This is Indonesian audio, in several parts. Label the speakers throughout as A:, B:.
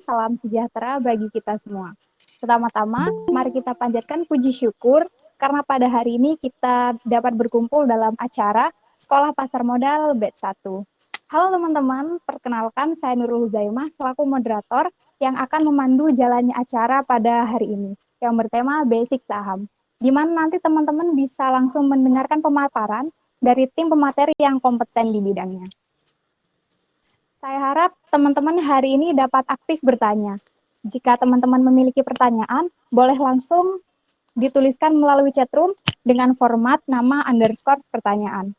A: salam sejahtera bagi kita semua. Pertama-tama, mari kita panjatkan puji syukur karena pada hari ini kita dapat berkumpul dalam acara Sekolah Pasar Modal Batch 1. Halo teman-teman, perkenalkan saya Nurul Zaimah selaku moderator yang akan memandu jalannya acara pada hari ini yang bertema Basic Saham, di mana nanti teman-teman bisa langsung mendengarkan pemaparan dari tim pemateri yang kompeten di bidangnya. Saya harap teman-teman hari ini dapat aktif bertanya. Jika teman-teman memiliki pertanyaan, boleh langsung dituliskan melalui chatroom dengan format nama underscore pertanyaan.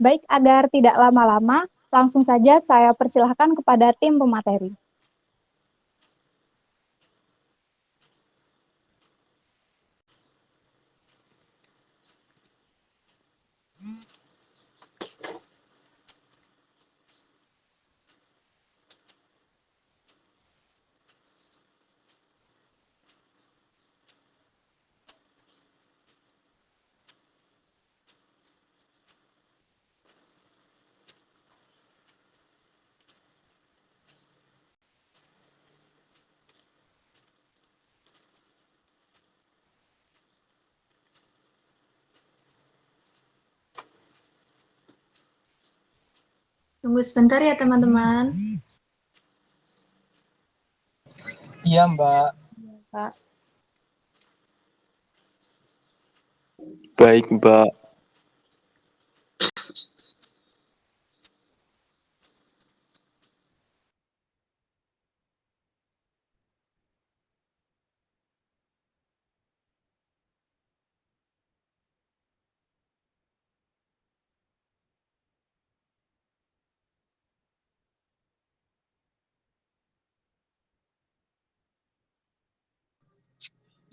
A: Baik, agar tidak lama-lama, langsung saja saya persilahkan kepada tim pemateri.
B: Tunggu sebentar ya teman-teman.
C: Iya, Mbak.
A: Pak.
C: Baik, Mbak.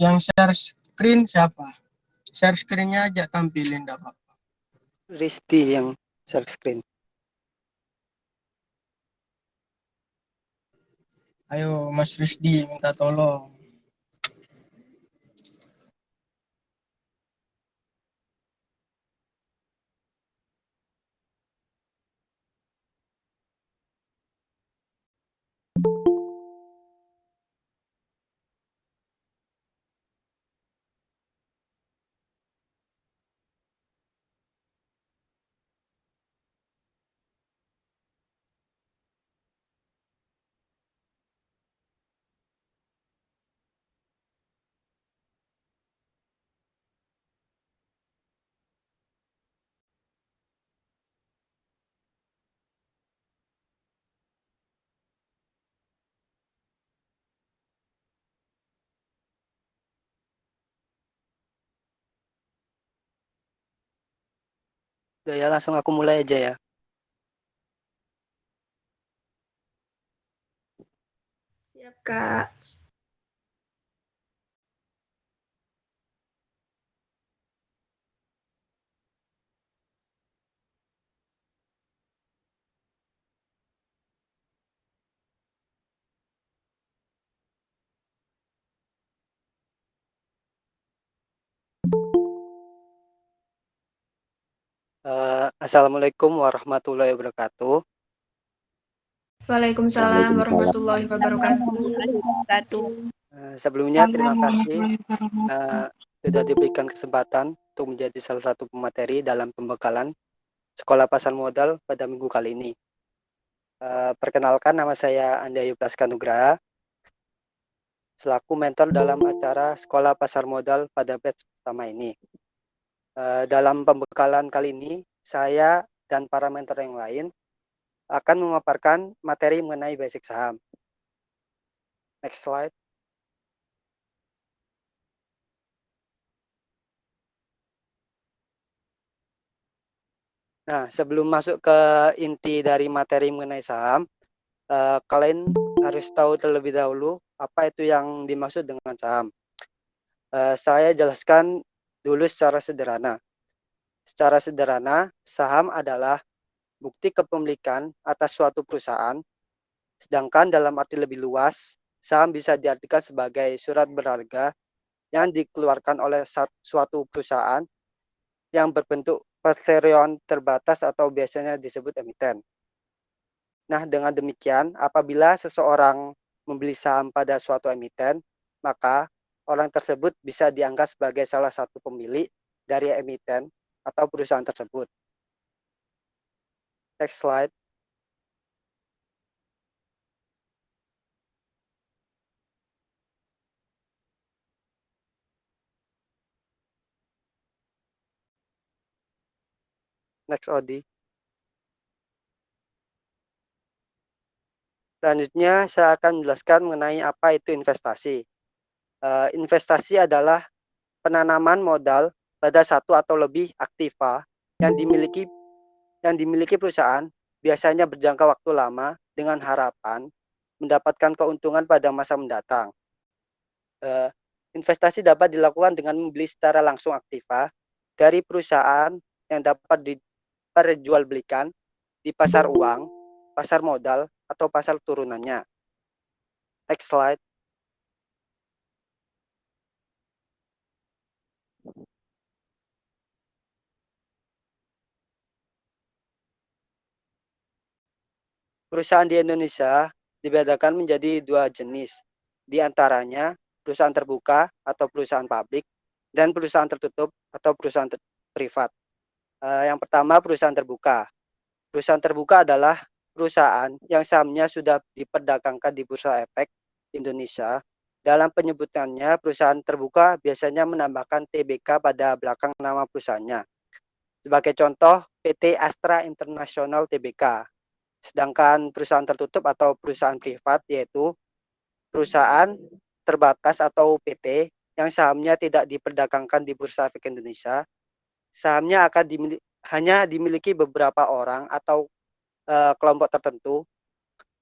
C: Yang share screen siapa? Share screen-nya aja tampilin, enggak apa-apa.
D: Risti yang share screen.
C: Ayo, Mas Rizdi, minta tolong.
D: Udah ya, langsung aku mulai aja ya.
B: Siap, Kak.
D: Assalamualaikum warahmatullahi wabarakatuh.
B: Waalaikumsalam warahmatullahi wabarakatuh.
D: Sebelumnya terima kasih sudah diberikan kesempatan untuk menjadi salah satu pemateri dalam pembekalan Sekolah Pasar Modal pada minggu kali ini. Perkenalkan, nama saya Andayu Praskanugraha, selaku mentor dalam acara Sekolah Pasar Modal pada batch pertama ini. Dalam pembekalan kali ini, saya dan para mentor yang lain akan memaparkan materi mengenai basic saham. Next slide. Nah, sebelum masuk ke inti dari materi mengenai saham, kalian harus tahu terlebih dahulu apa itu yang dimaksud dengan saham. Saya jelaskan dulu secara sederhana. Secara sederhana, saham adalah bukti kepemilikan atas suatu perusahaan, sedangkan dalam arti lebih luas, saham bisa diartikan sebagai surat berharga yang dikeluarkan oleh suatu perusahaan yang berbentuk perseroan terbatas atau biasanya disebut emiten. Nah, dengan demikian, apabila seseorang membeli saham pada suatu emiten, maka orang tersebut bisa dianggap sebagai salah satu pemilik dari emiten atau perusahaan tersebut. Next slide. Next, Odi. Selanjutnya, saya akan menjelaskan mengenai apa itu investasi. Investasi adalah penanaman modal pada satu atau lebih aktiva yang dimiliki perusahaan, biasanya berjangka waktu lama dengan harapan mendapatkan keuntungan pada masa mendatang. Investasi dapat dilakukan dengan membeli secara langsung aktiva dari perusahaan yang dapat diperjualbelikan di pasar uang, pasar modal, atau pasar turunannya. Next slide. Perusahaan di Indonesia dibedakan menjadi dua jenis, di antaranya perusahaan terbuka atau perusahaan publik dan perusahaan tertutup atau perusahaan privat. Yang pertama, perusahaan terbuka. Perusahaan terbuka adalah perusahaan yang sahamnya sudah diperdagangkan di Bursa Efek Indonesia. Dalam penyebutannya, perusahaan terbuka biasanya menambahkan TBK pada belakang nama perusahaannya. Sebagai contoh, PT Astra International Tbk. Sedangkan perusahaan tertutup atau perusahaan privat yaitu perusahaan terbatas atau PT yang sahamnya tidak diperdagangkan di Bursa Efek Indonesia. Sahamnya akan hanya dimiliki beberapa orang atau kelompok tertentu.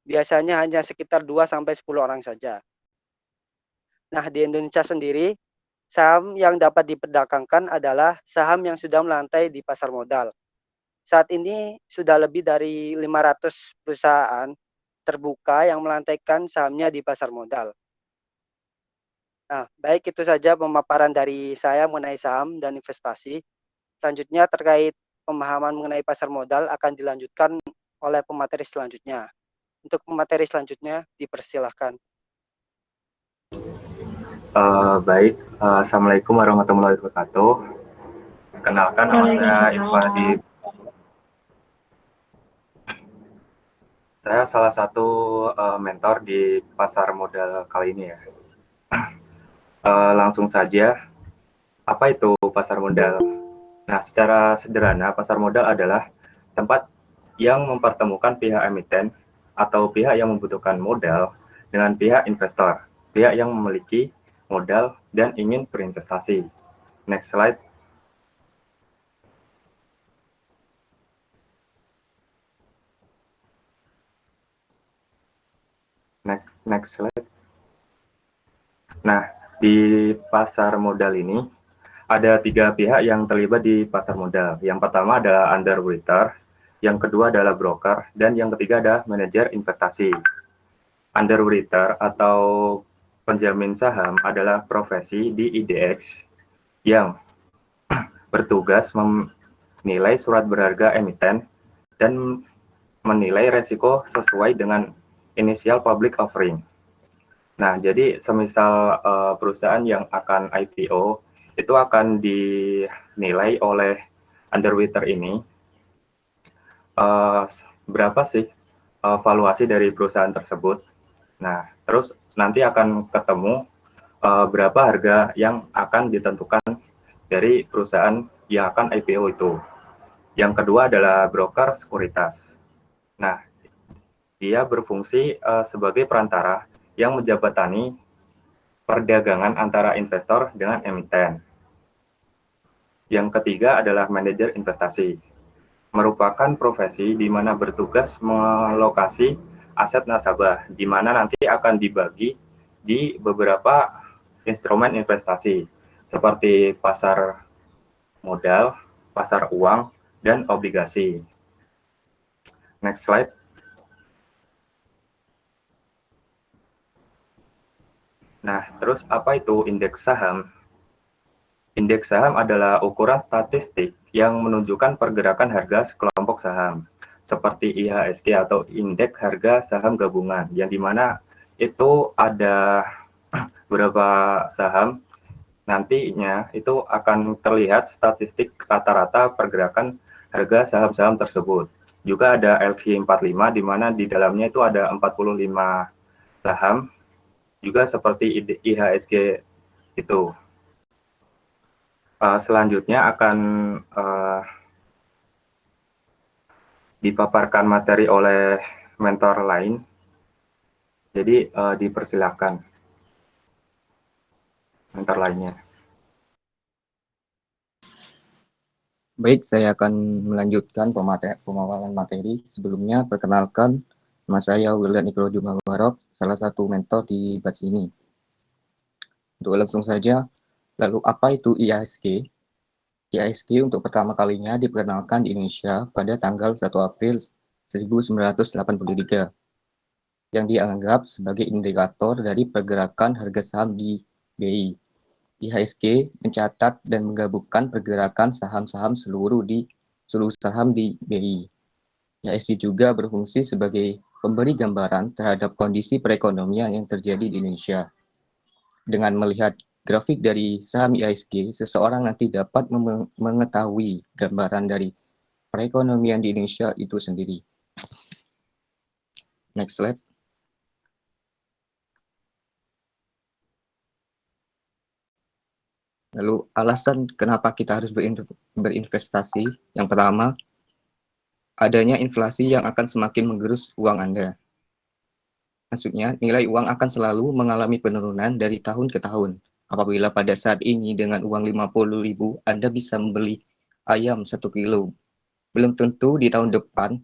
D: Biasanya hanya sekitar 2-10 orang saja. Nah, di Indonesia sendiri, saham yang dapat diperdagangkan adalah saham yang sudah melantai di pasar modal. Saat ini sudah lebih dari 500 perusahaan terbuka yang melantaikan sahamnya di pasar modal. Nah, baik itu saja pemaparan dari saya mengenai saham dan investasi. Selanjutnya terkait pemahaman mengenai pasar modal akan dilanjutkan oleh pemateri selanjutnya. Untuk pemateri selanjutnya dipersilahkan.
E: Baik, Assalamualaikum warahmatullahi wabarakatuh. Kenalkan, nama saya Irfadi. Saya salah satu mentor di pasar modal kali ini ya. Langsung saja, apa itu pasar modal? Nah, secara sederhana, pasar modal adalah tempat yang mempertemukan pihak emiten atau pihak yang membutuhkan modal dengan pihak investor, pihak yang memiliki modal dan ingin berinvestasi. Next slide. Next slide. Nah, di pasar modal ini ada 3 pihak yang terlibat di pasar modal. Yang pertama adalah underwriter, yang kedua adalah broker, dan yang ketiga adalah manajer investasi. Underwriter atau penjamin saham adalah profesi di IDX yang bertugas menilai surat berharga emiten dan menilai resiko sesuai dengan initial public offering. Nah, jadi semisal perusahaan yang akan IPO itu akan dinilai oleh underwriter ini berapa sih valuasi dari perusahaan tersebut. Nah, terus nanti akan ketemu berapa harga yang akan ditentukan dari perusahaan yang akan IPO itu. Yang kedua adalah broker sekuritas. Nah, dia berfungsi sebagai perantara yang menjembatani perdagangan antara investor dengan emiten. Yang ketiga adalah manajer investasi, merupakan profesi di mana bertugas melokasi aset nasabah, di mana nanti akan dibagi di beberapa instrumen investasi, seperti pasar modal, pasar uang, dan obligasi. Next slide. Nah, terus apa itu indeks saham? Indeks saham adalah ukuran statistik yang menunjukkan pergerakan harga sekelompok saham, seperti IHSG atau indeks harga saham gabungan, yang dimana itu ada beberapa saham, nantinya itu akan terlihat statistik rata-rata pergerakan harga saham-saham tersebut. Juga ada LQ45 di mana di dalamnya itu ada 45 saham, juga seperti IHSG itu. Selanjutnya akan dipaparkan materi oleh mentor lain. Jadi dipersilakan mentor lainnya.
F: Baik, saya akan melanjutkan pemaparan materi. Sebelumnya, perkenalkan, nama saya William Ikro Jumawarok, salah satu mentor di batch ini. Untuk langsung saja, lalu apa itu IHSG? IHSG untuk pertama kalinya diperkenalkan di Indonesia pada tanggal 1 April 1983, yang dianggap sebagai indikator dari pergerakan harga saham di BI. IHSG mencatat dan menggabungkan pergerakan saham-saham seluruh saham di BI. IHSG juga berfungsi sebagai pemberi gambaran terhadap kondisi perekonomian yang terjadi di Indonesia. Dengan melihat grafik dari saham IHSG, seseorang nanti dapat mengetahui gambaran dari perekonomian di Indonesia itu sendiri. Next slide. Lalu alasan kenapa kita harus berinvestasi? Yang pertama, adanya inflasi yang akan semakin menggerus uang Anda. Maksudnya, nilai uang akan selalu mengalami penurunan dari tahun ke tahun. Apabila pada saat ini dengan uang 50.000 Anda bisa membeli ayam 1 kilo. Belum tentu di tahun depan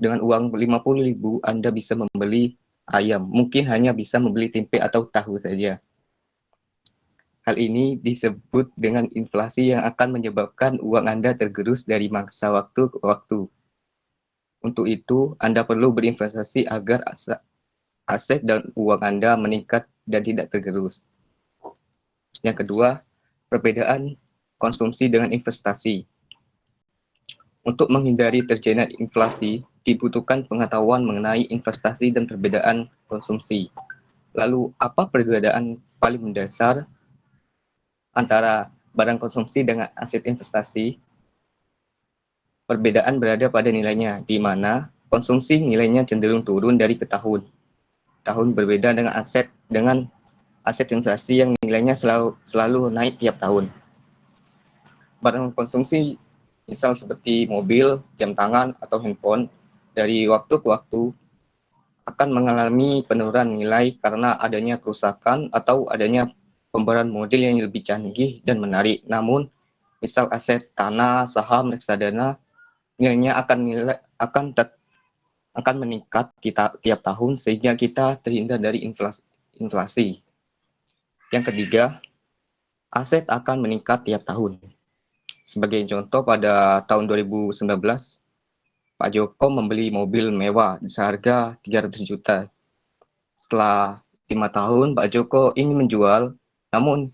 F: dengan uang 50.000 Anda bisa membeli ayam. Mungkin hanya bisa membeli tempe atau tahu saja. Hal ini disebut dengan inflasi yang akan menyebabkan uang Anda tergerus dari masa waktu ke waktu. Untuk itu, Anda perlu berinvestasi agar aset dan uang Anda meningkat dan tidak tergerus. Yang kedua, perbedaan konsumsi dengan investasi. Untuk menghindari terjadinya inflasi, dibutuhkan pengetahuan mengenai investasi dan perbedaan konsumsi. Lalu, apa perbedaan paling mendasar antara barang konsumsi dengan aset investasi? Perbedaan berada pada nilainya, di mana konsumsi nilainya cenderung turun dari ke tahun. Tahun berbeda dengan aset investasi yang nilainya selalu naik tiap tahun. Barang konsumsi misal seperti mobil, jam tangan, atau handphone, dari waktu ke waktu akan mengalami penurunan nilai karena adanya kerusakan atau adanya pembaruan model yang lebih canggih dan menarik. Namun, misal aset tanah, saham, reksadana, nilainya akan meningkat tiap tahun sehingga kita terhindar dari inflasi. Yang ketiga, aset akan meningkat tiap tahun. Sebagai contoh, pada tahun 2019, Pak Joko membeli mobil mewah seharga 300 juta. Setelah 5 tahun, Pak Joko ingin menjual, namun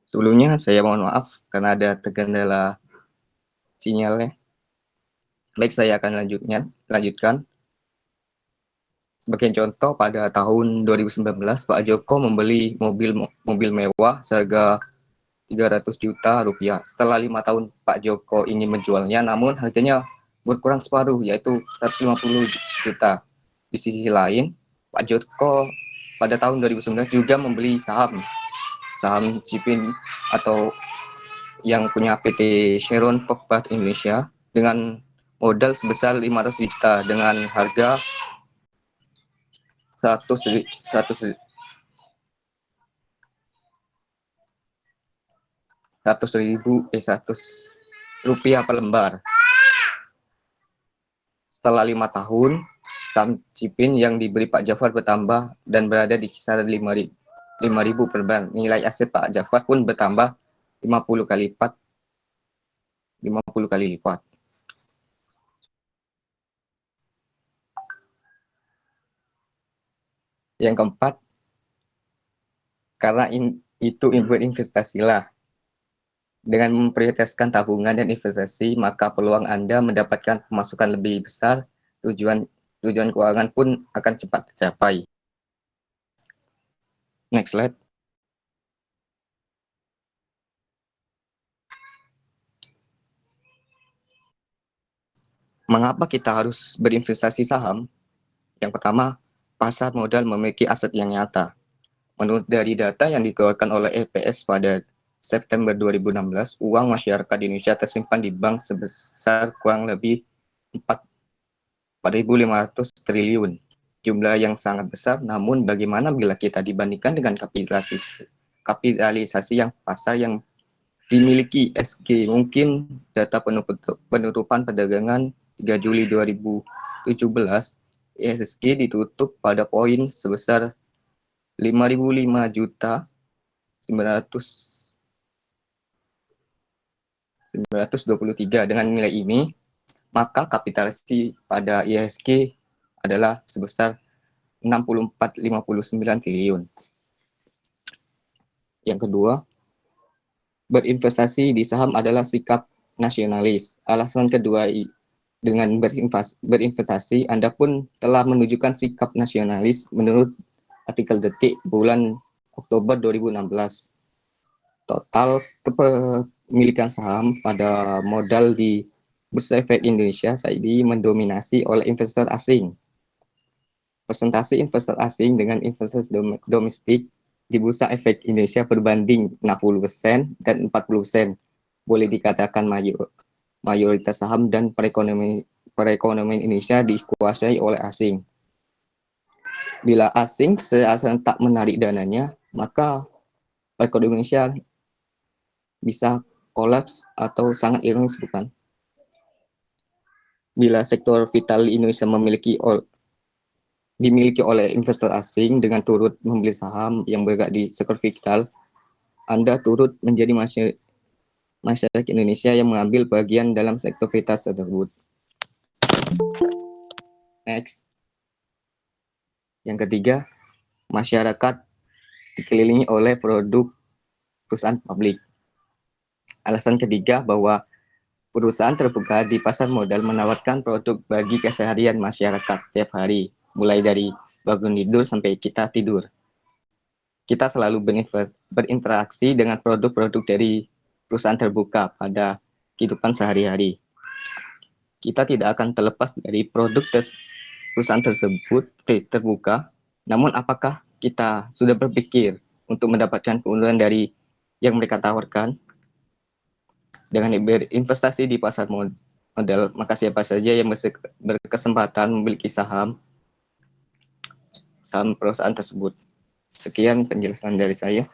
F: sebelumnya saya mohon maaf karena ada terkendala sinyalnya. Baik, saya akan lanjutkan. Sebagai contoh, pada tahun 2019, Pak Joko membeli mobil mewah seharga 300 juta rupiah. Setelah 5 tahun Pak Joko ingin menjualnya, namun harganya berkurang separuh, yaitu 150 juta. Di sisi lain, Pak Joko pada tahun 2019 juga membeli saham Cipin atau yang punya PT Sharon Pokbat Indonesia dengan modal sebesar 500 juta dengan harga 100 Rp100 per lembar. Setelah 5 tahun, saham Cipin yang diberi Pak Jafar bertambah dan berada di kisaran 5.000 per lembar. Nilai aset Pak Jafar pun bertambah 50 kali lipat. Yang keempat, karena itu berinvestasilah. Dengan memprioritaskan tabungan dan investasi, maka peluang Anda mendapatkan pemasukan lebih besar, tujuan keuangan pun akan cepat tercapai. Next slide. Mengapa kita harus berinvestasi saham? Yang pertama, pasar modal memiliki aset yang nyata. Menurut dari data yang dikeluarkan oleh EPS pada September 2016, uang masyarakat di Indonesia tersimpan di bank sebesar kurang lebih 4.500 triliun. Jumlah yang sangat besar, namun bagaimana bila kita dibandingkan dengan kapitalisasi yang pasar yang dimiliki SG? Mungkin data penutupan perdagangan 3 Juli 2017, IHSG ditutup pada poin sebesar 5.005.923. Dengan nilai ini, maka kapitalisasi pada IHSG adalah sebesar 64,59 triliun. Yang kedua, berinvestasi di saham adalah sikap nasionalis. Alasan kedua, dengan berinvestasi, Anda pun telah menunjukkan sikap nasionalis menurut artikel Detik bulan Oktober 2016. Total kepemilikan saham pada modal di Bursa Efek Indonesia saat ini mendominasi oleh investor asing. Persentase investor asing dengan investor domestik di Bursa Efek Indonesia berbanding 60% dan 40%. Boleh dikatakan mayoritas saham dan perekonomian Indonesia dikuasai oleh asing. Bila asing secara tak menarik dananya, maka perekonomian Indonesia bisa kolaps atau sangat ironis, bukan? Bila sektor vital di Indonesia dimiliki oleh investor asing dengan turut membeli saham yang bergerak di sektor vital, Anda turut menjadi masyarakat Indonesia yang mengambil bagian dalam sektor vital tersebut. Next. Yang ketiga, masyarakat dikelilingi oleh produk perusahaan publik. Alasan ketiga bahwa perusahaan terbuka di pasar modal menawarkan produk bagi keseharian masyarakat setiap hari, mulai dari bangun tidur sampai kita tidur. Kita selalu berinteraksi dengan produk-produk dari perusahaan terbuka pada kehidupan sehari-hari. Kita tidak akan terlepas dari produk perusahaan tersebut terbuka. Namun apakah kita sudah berpikir untuk mendapatkan keuntungan dari yang mereka tawarkan? Dengan berinvestasi di pasar modal, maka siapa saja yang berkesempatan memiliki saham perusahaan tersebut. Sekian penjelasan dari saya.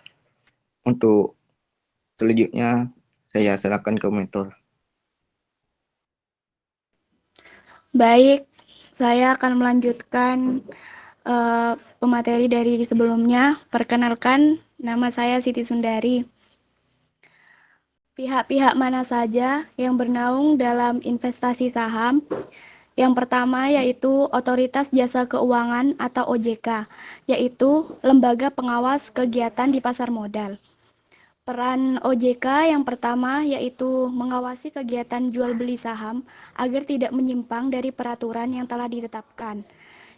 F: Untuk selanjutnya, saya serahkan ke mentor.
G: Baik, saya akan melanjutkan pemateri dari sebelumnya. Perkenalkan, nama saya Siti Sundari. Pihak-pihak mana saja yang bernaung dalam investasi saham? Yang pertama yaitu Otoritas Jasa Keuangan atau OJK, yaitu lembaga pengawas kegiatan di pasar modal. Peran OJK yang pertama yaitu mengawasi kegiatan jual beli saham agar tidak menyimpang dari peraturan yang telah ditetapkan.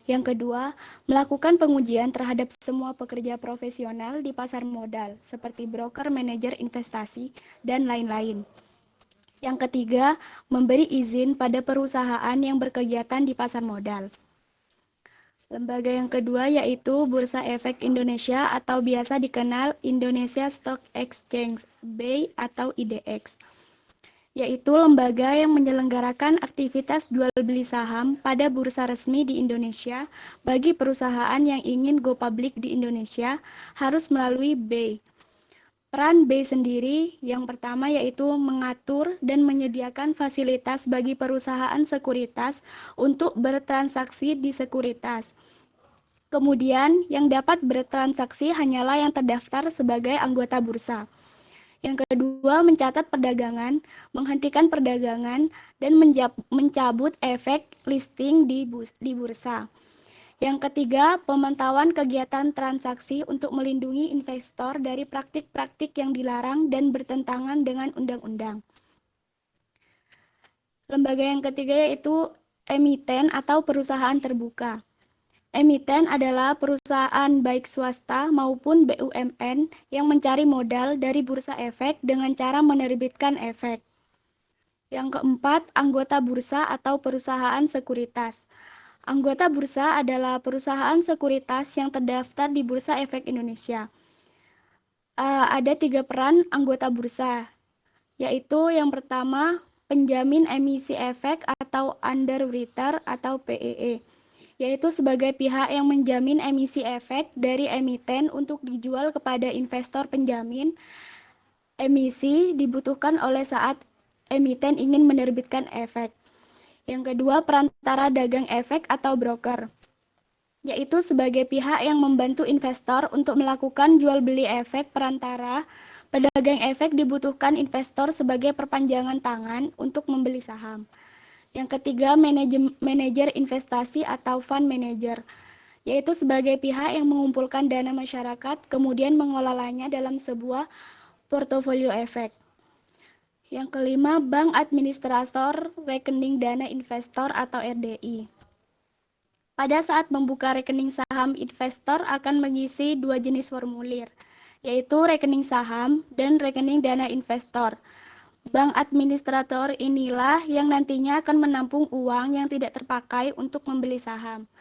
G: Yang kedua, melakukan pengujian terhadap semua pekerja profesional di pasar modal, seperti broker, manajer investasi, dan lain-lain. Yang ketiga, memberi izin pada perusahaan yang berkegiatan di pasar modal. Lembaga yang kedua yaitu Bursa Efek Indonesia atau biasa dikenal Indonesia Stock Exchange, BEI atau IDX. Yaitu lembaga yang menyelenggarakan aktivitas jual beli saham pada bursa resmi di Indonesia. Bagi perusahaan yang ingin go public di Indonesia harus melalui BEI. Peran B sendiri yang pertama yaitu mengatur dan menyediakan fasilitas bagi perusahaan sekuritas untuk bertransaksi di sekuritas. Kemudian, yang dapat bertransaksi hanyalah yang terdaftar sebagai anggota bursa. Yang kedua, mencatat perdagangan, menghentikan perdagangan, dan mencabut efek listing di bursa. Yang ketiga, pemantauan kegiatan transaksi untuk melindungi investor dari praktik-praktik yang dilarang dan bertentangan dengan undang-undang. Lembaga yang ketiga yaitu emiten atau perusahaan terbuka. Emiten adalah perusahaan baik swasta maupun BUMN yang mencari modal dari bursa efek dengan cara menerbitkan efek. Yang keempat, anggota bursa atau perusahaan sekuritas. Anggota bursa adalah perusahaan sekuritas yang terdaftar di Bursa Efek Indonesia. Ada 3 peran anggota bursa, yaitu yang pertama, penjamin emisi efek atau underwriter atau PEE, yaitu sebagai pihak yang menjamin emisi efek dari emiten untuk dijual kepada investor penjamin. Emisi dibutuhkan oleh saat emiten ingin menerbitkan efek. Yang kedua, perantara dagang efek atau broker, yaitu sebagai pihak yang membantu investor untuk melakukan jual beli efek. Perantara pedagang efek dibutuhkan investor sebagai perpanjangan tangan untuk membeli saham. Yang ketiga, manajer investasi atau fund manager, yaitu sebagai pihak yang mengumpulkan dana masyarakat kemudian mengelolanya dalam sebuah portofolio efek. Yang kelima, bank administrator rekening dana investor atau RDI. Pada saat membuka rekening saham, investor akan mengisi 2 jenis formulir, yaitu rekening saham dan rekening dana investor. Bank administrator inilah yang nantinya akan menampung uang yang tidak terpakai untuk membeli saham.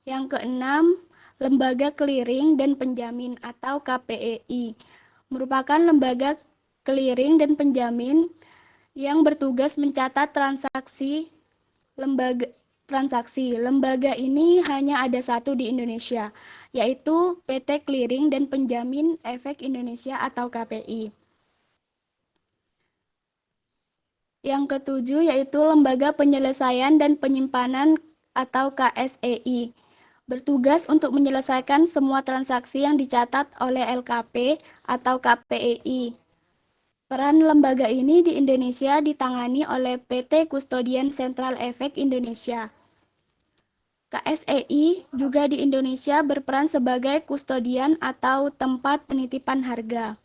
G: Yang keenam, lembaga clearing dan penjamin atau KPEI, merupakan lembaga clearing dan penjamin yang bertugas mencatat transaksi. Lembaga ini hanya ada satu di Indonesia, yaitu PT Clearing dan Penjamin Efek Indonesia atau KPI. Yang ketujuh yaitu Lembaga Penyelesaian dan Penyimpanan atau KSEI, bertugas untuk menyelesaikan semua transaksi yang dicatat oleh LKP atau KPEI. Peran lembaga ini di Indonesia ditangani oleh PT Kustodian Sentral Efek Indonesia. KSEI juga di Indonesia berperan sebagai kustodian atau tempat penitipan harga.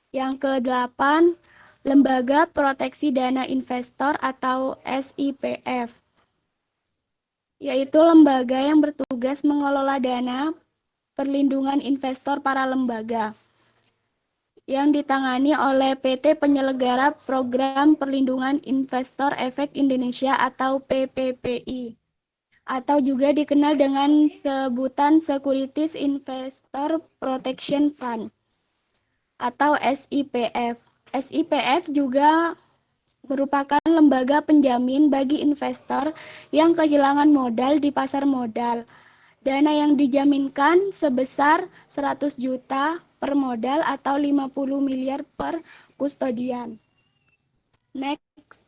G: Yang kedelapan, Lembaga Proteksi Dana Investor atau SIPF, yaitu lembaga yang bertugas mengelola dana perlindungan investor para lembaga, yang ditangani oleh PT Penyelenggara Program Perlindungan Investor Efek Indonesia atau PPPI, atau juga dikenal dengan sebutan Securities Investor Protection Fund atau SIPF. SIPF juga merupakan lembaga penjamin bagi investor yang kehilangan modal di pasar modal. Dana yang dijaminkan sebesar 100 juta per modal atau 50 miliar per kustodian. Next.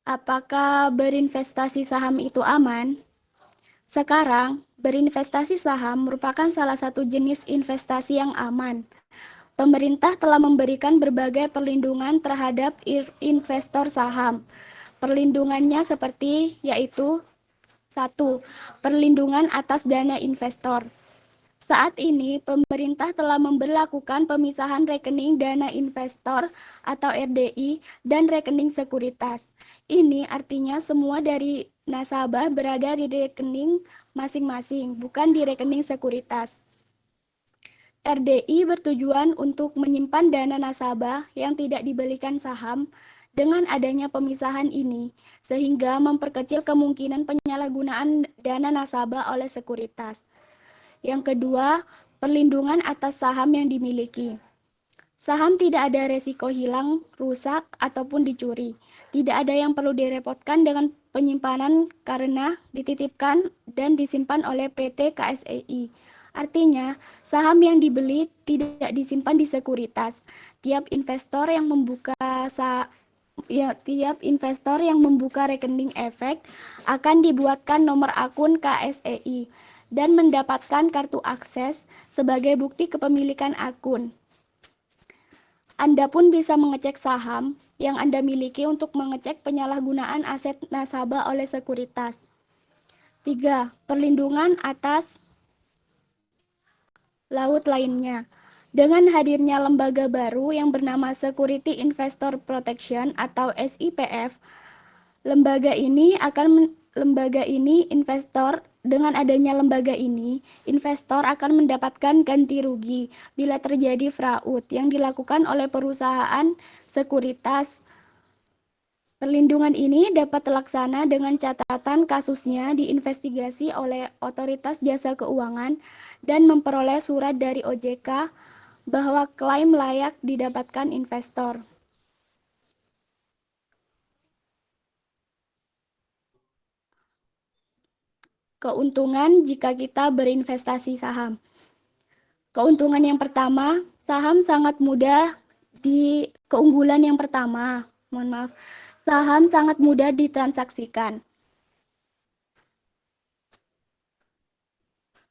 G: Apakah berinvestasi saham itu aman? Sekarang, berinvestasi saham merupakan salah satu jenis investasi yang aman. Pemerintah telah memberikan berbagai perlindungan terhadap investor saham. Perlindungannya seperti yaitu 1. Perlindungan atas dana investor. Saat ini, pemerintah telah memberlakukan pemisahan rekening dana investor atau RDI dan rekening sekuritas. Ini artinya semua dari nasabah berada di rekening masing-masing, bukan di rekening sekuritas. RDI bertujuan untuk menyimpan dana nasabah yang tidak dibelikan saham. Dengan adanya pemisahan ini, sehingga memperkecil kemungkinan penyalahgunaan dana nasabah oleh sekuritas. Yang kedua, perlindungan atas saham yang dimiliki. Saham tidak ada resiko hilang, rusak, ataupun dicuri. Tidak ada yang perlu direpotkan dengan penyimpanan karena dititipkan dan disimpan oleh PT KSEI. Artinya, saham yang dibeli tidak disimpan di sekuritas. Tiap investor yang membuka rekening efek akan dibuatkan nomor akun KSEI dan mendapatkan kartu akses sebagai bukti kepemilikan akun. Anda pun bisa mengecek saham yang Anda miliki untuk mengecek penyalahgunaan aset nasabah oleh sekuritas. 3. Perlindungan atas laut lainnya. Dengan hadirnya lembaga baru yang bernama Security Investor Protection atau SIPF, investor akan mendapatkan ganti rugi bila terjadi fraud yang dilakukan oleh perusahaan sekuritas. Perlindungan ini dapat terlaksana dengan catatan kasusnya diinvestigasi oleh Otoritas Jasa Keuangan dan memperoleh surat dari OJK bahwa klaim layak didapatkan investor. Keuntungan jika kita berinvestasi saham. Keuntungan yang pertama, saham sangat mudah keunggulan yang pertama, saham sangat mudah ditransaksikan.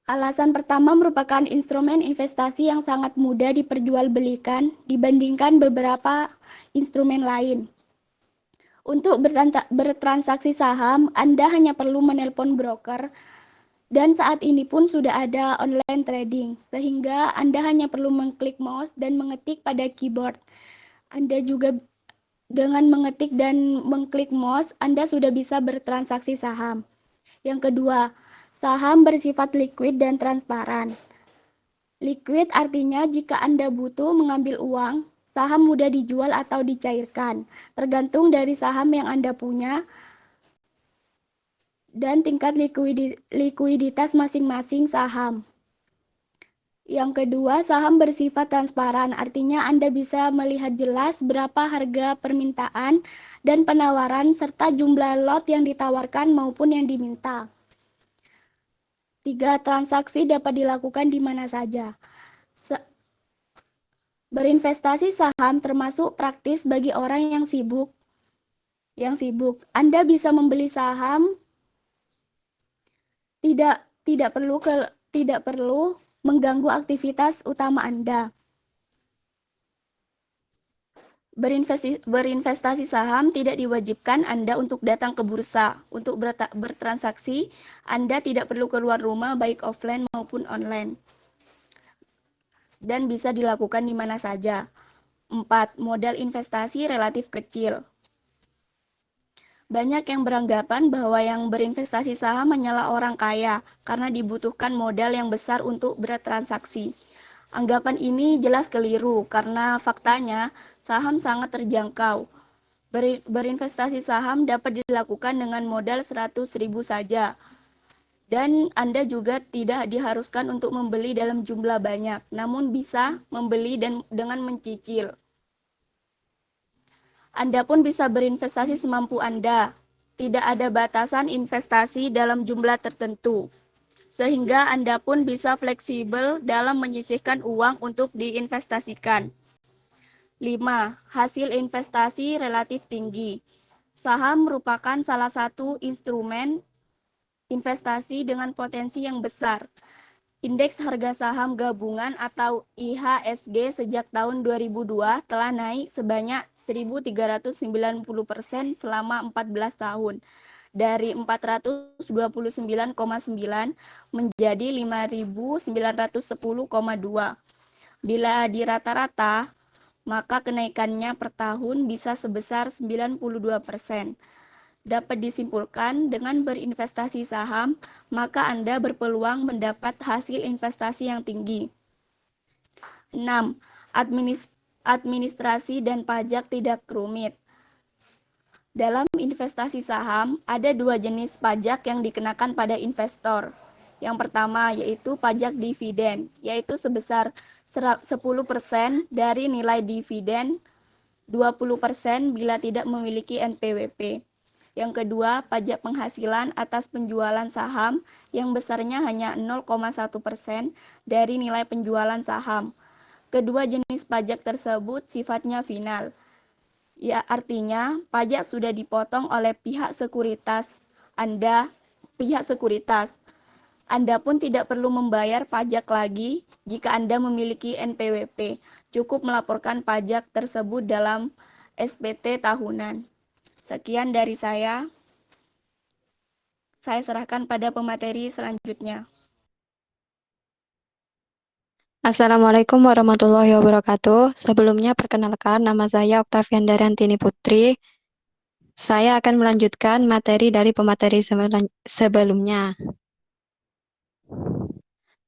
G: Alasan pertama merupakan instrumen investasi yang sangat mudah diperjualbelikan dibandingkan beberapa instrumen lain. Untuk bertransaksi saham, Anda hanya perlu menelpon broker, dan saat ini pun sudah ada online trading, sehingga Anda hanya perlu mengklik mouse dan mengetik pada keyboard. Anda juga dengan mengetik dan mengklik mouse, Anda sudah bisa bertransaksi saham. Yang kedua, saham bersifat liquid dan transparan. Liquid artinya jika Anda butuh mengambil uang, saham mudah dijual atau dicairkan, tergantung dari saham yang Anda punya dan tingkat likuiditas masing-masing saham. Yang kedua, saham bersifat transparan, artinya Anda bisa melihat jelas berapa harga permintaan dan penawaran serta jumlah lot yang ditawarkan maupun yang diminta. 3. Transaksi dapat dilakukan di mana saja. Berinvestasi saham termasuk praktis bagi orang yang sibuk. Anda bisa membeli saham tidak perlu mengganggu aktivitas utama Anda. Berinvestasi saham tidak diwajibkan Anda untuk datang ke bursa. Untuk bertransaksi, Anda tidak perlu keluar rumah baik offline maupun online. Dan bisa dilakukan di mana saja. 4. Modal investasi relatif kecil. Banyak yang beranggapan bahwa yang berinvestasi saham hanyalah orang kaya karena dibutuhkan modal yang besar untuk bertransaksi. Anggapan ini jelas keliru karena faktanya saham sangat terjangkau. Berinvestasi saham dapat dilakukan dengan modal 100.000 saja. Dan Anda juga tidak diharuskan untuk membeli dalam jumlah banyak, namun bisa membeli dengan mencicil. Anda pun bisa berinvestasi semampu Anda. Tidak ada batasan investasi dalam jumlah tertentu, sehingga Anda pun bisa fleksibel dalam menyisihkan uang untuk diinvestasikan. 5. Hasil investasi relatif tinggi. Saham merupakan salah satu instrumen investasi dengan potensi yang besar. Indeks harga saham gabungan atau IHSG sejak tahun 2002 telah naik sebanyak 1.390% selama 14 tahun, dari 429,9 menjadi 5.910,2. Bila dirata-rata, maka kenaikannya per tahun bisa sebesar 92%. Dapat disimpulkan dengan berinvestasi saham, maka Anda berpeluang mendapat hasil investasi yang tinggi. 6. Administrasi dan pajak tidak rumit. Dalam investasi saham, ada dua jenis pajak yang dikenakan pada investor. Yang pertama yaitu pajak dividen, yaitu sebesar 10% dari nilai dividen 20% bila tidak memiliki NPWP. Yang kedua, pajak penghasilan atas penjualan saham yang besarnya hanya 0,1% dari nilai penjualan saham. Kedua jenis pajak tersebut sifatnya final. Ya, artinya pajak sudah dipotong oleh pihak sekuritas. Anda pun tidak perlu membayar pajak lagi jika Anda memiliki NPWP. Cukup melaporkan pajak tersebut dalam SPT tahunan. Sekian dari saya. Saya serahkan pada pemateri selanjutnya.
H: Assalamualaikum warahmatullahi wabarakatuh. Sebelumnya perkenalkan, nama saya Oktavian Daryantini Putri. Saya akan melanjutkan materi dari pemateri sebelumnya.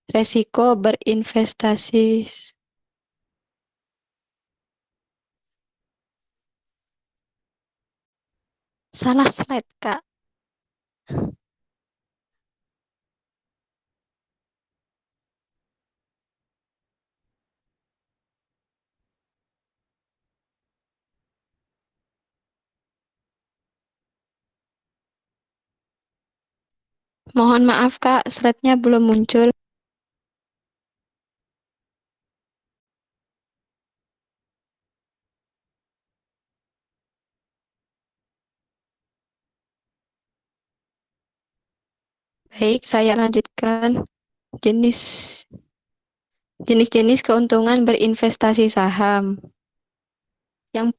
H: Resiko berinvestasi. Salah slide, Kak. Mohon maaf, Kak, slide-nya belum muncul. Baik, saya lanjutkan. Jenis-jenis keuntungan berinvestasi saham. Yang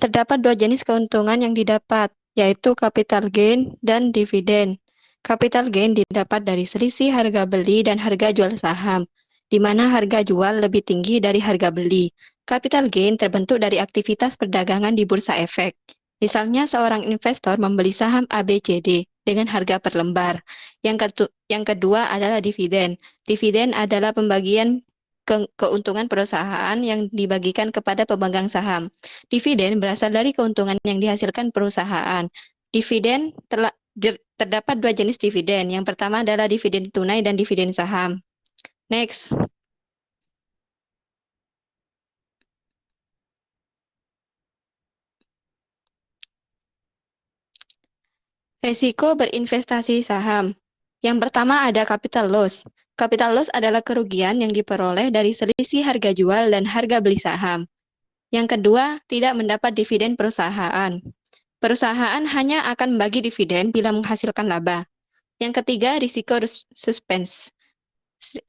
H: terdapat dua jenis keuntungan yang didapat, yaitu capital gain dan dividen. Capital gain didapat dari selisih harga beli dan harga jual saham, di mana harga jual lebih tinggi dari harga beli. Capital gain terbentuk dari aktivitas perdagangan di bursa efek. Misalnya seorang investor membeli saham ABCD dengan harga per lembar. Yang kedua adalah dividen. Dividen adalah pembagian keuntungan perusahaan yang dibagikan kepada pemegang saham. Dividen berasal dari keuntungan yang dihasilkan perusahaan. Dividen terdapat dua jenis dividen. Yang pertama adalah dividen tunai dan dividen saham. Next. Resiko berinvestasi saham. Yang pertama ada capital loss. Capital loss adalah kerugian yang diperoleh dari selisih harga jual dan harga beli saham. Yang kedua, tidak mendapat dividen perusahaan. Perusahaan hanya akan membagi dividen bila menghasilkan laba. Yang ketiga, risiko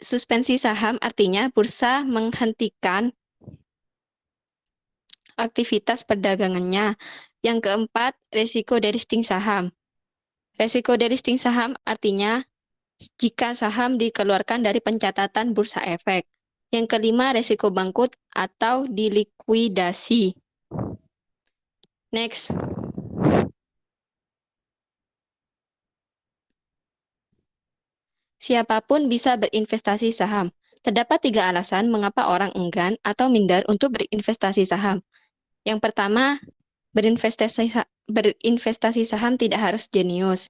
H: suspensi saham, artinya bursa menghentikan aktivitas perdagangannya. Yang keempat, risiko delisting saham. Risiko delisting saham artinya jika saham dikeluarkan dari pencatatan bursa efek. Yang kelima, risiko bangkrut atau dilikuidasi. Next. Siapapun bisa berinvestasi saham. Terdapat 3 alasan mengapa orang enggan atau minder untuk berinvestasi saham. Yang pertama, berinvestasi saham tidak harus jenius.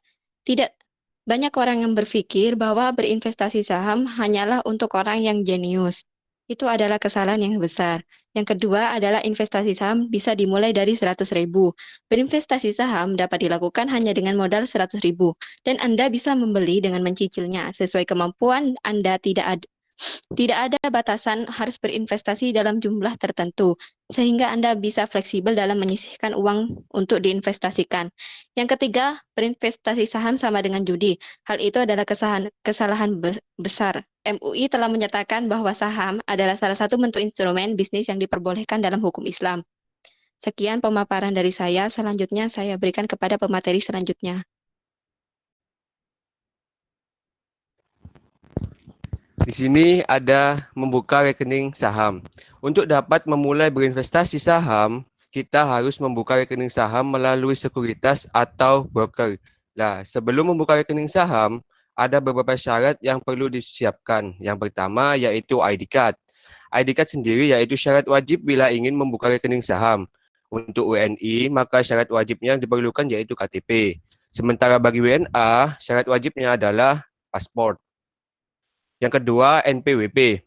H: Banyak orang yang berpikir bahwa berinvestasi saham hanyalah untuk orang yang jenius. Itu adalah kesalahan yang besar. Yang kedua adalah investasi saham bisa dimulai dari 100.000. Berinvestasi saham dapat dilakukan hanya dengan modal 100.000 dan Anda bisa membeli dengan mencicilnya sesuai kemampuan Anda. Tidak ada batasan harus berinvestasi dalam jumlah tertentu, sehingga Anda bisa fleksibel dalam menyisihkan uang untuk diinvestasikan. Yang ketiga, berinvestasi saham sama dengan judi. Hal itu adalah kesalahan besar. MUI telah menyatakan bahwa saham adalah salah satu bentuk instrumen bisnis yang diperbolehkan dalam hukum Islam. Sekian pemaparan dari saya. Selanjutnya saya berikan kepada pemateri selanjutnya.
I: Di sini ada membuka rekening saham. Untuk dapat memulai berinvestasi saham, kita harus membuka rekening saham melalui sekuritas atau broker. Nah, sebelum membuka rekening saham, ada beberapa syarat yang perlu disiapkan. Yang pertama yaitu ID card. ID card sendiri yaitu syarat wajib bila ingin membuka rekening saham. Untuk WNI, maka syarat wajibnya yang diperlukan yaitu KTP. Sementara bagi WNA, syarat wajibnya adalah paspor. Yang kedua, NPWP.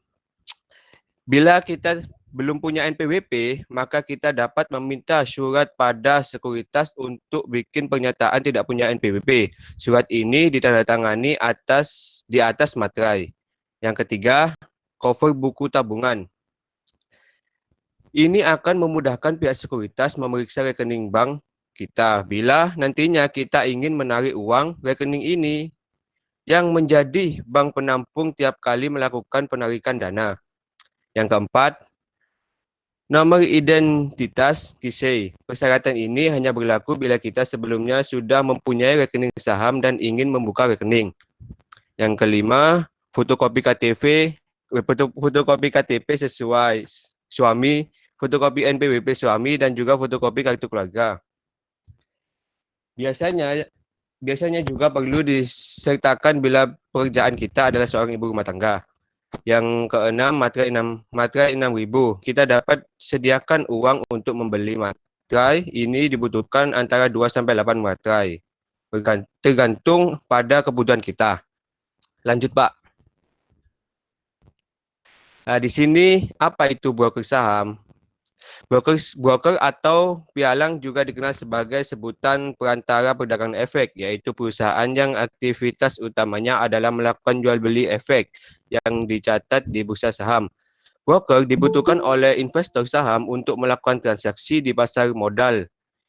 I: Bila kita belum punya NPWP, maka kita dapat meminta surat pada sekuritas untuk bikin pernyataan tidak punya NPWP. Surat ini ditandatangani di atas materai. Yang ketiga, cover buku tabungan. Ini akan memudahkan pihak sekuritas memeriksa rekening bank kita bila nantinya kita ingin menarik uang rekening ini yang menjadi bank penampung tiap kali melakukan penarikan dana. Yang keempat, nomor identitas KISEI. Persyaratan ini hanya berlaku bila kita sebelumnya sudah mempunyai rekening saham dan ingin membuka rekening. Yang kelima, fotokopi KTP sesuai suami, fotokopi NPWP suami, dan juga fotokopi kartu keluarga. Biasanya juga perlu disertakan bila pekerjaan kita adalah seorang ibu rumah tangga. Yang keenam, materai 6.000. Kita dapat sediakan uang untuk membeli materai. Ini dibutuhkan antara 2-8 materai. Tergantung pada kebutuhan kita. Lanjut, Pak. Nah, di sini apa itu broker saham? Broker atau pialang juga dikenal sebagai sebutan perantara perdagangan efek, yaitu perusahaan yang aktivitas utamanya adalah melakukan jual beli efek yang dicatat di bursa saham. Broker dibutuhkan oleh investor saham untuk melakukan transaksi di pasar modal.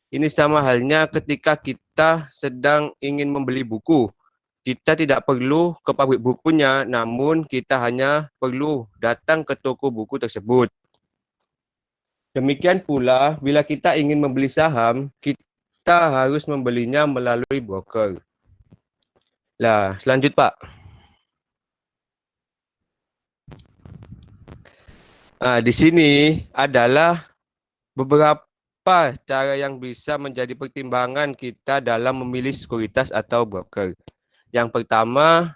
I: Ini sama halnya ketika kita sedang ingin membeli buku. Kita tidak perlu ke pabrik bukunya, namun kita hanya perlu datang ke toko buku tersebut. Demikian pula, bila kita ingin membeli saham, kita harus membelinya melalui broker. Nah, selanjut, Pak. Nah, di sini adalah beberapa cara yang bisa menjadi pertimbangan kita dalam memilih sekuritas atau broker. Yang pertama,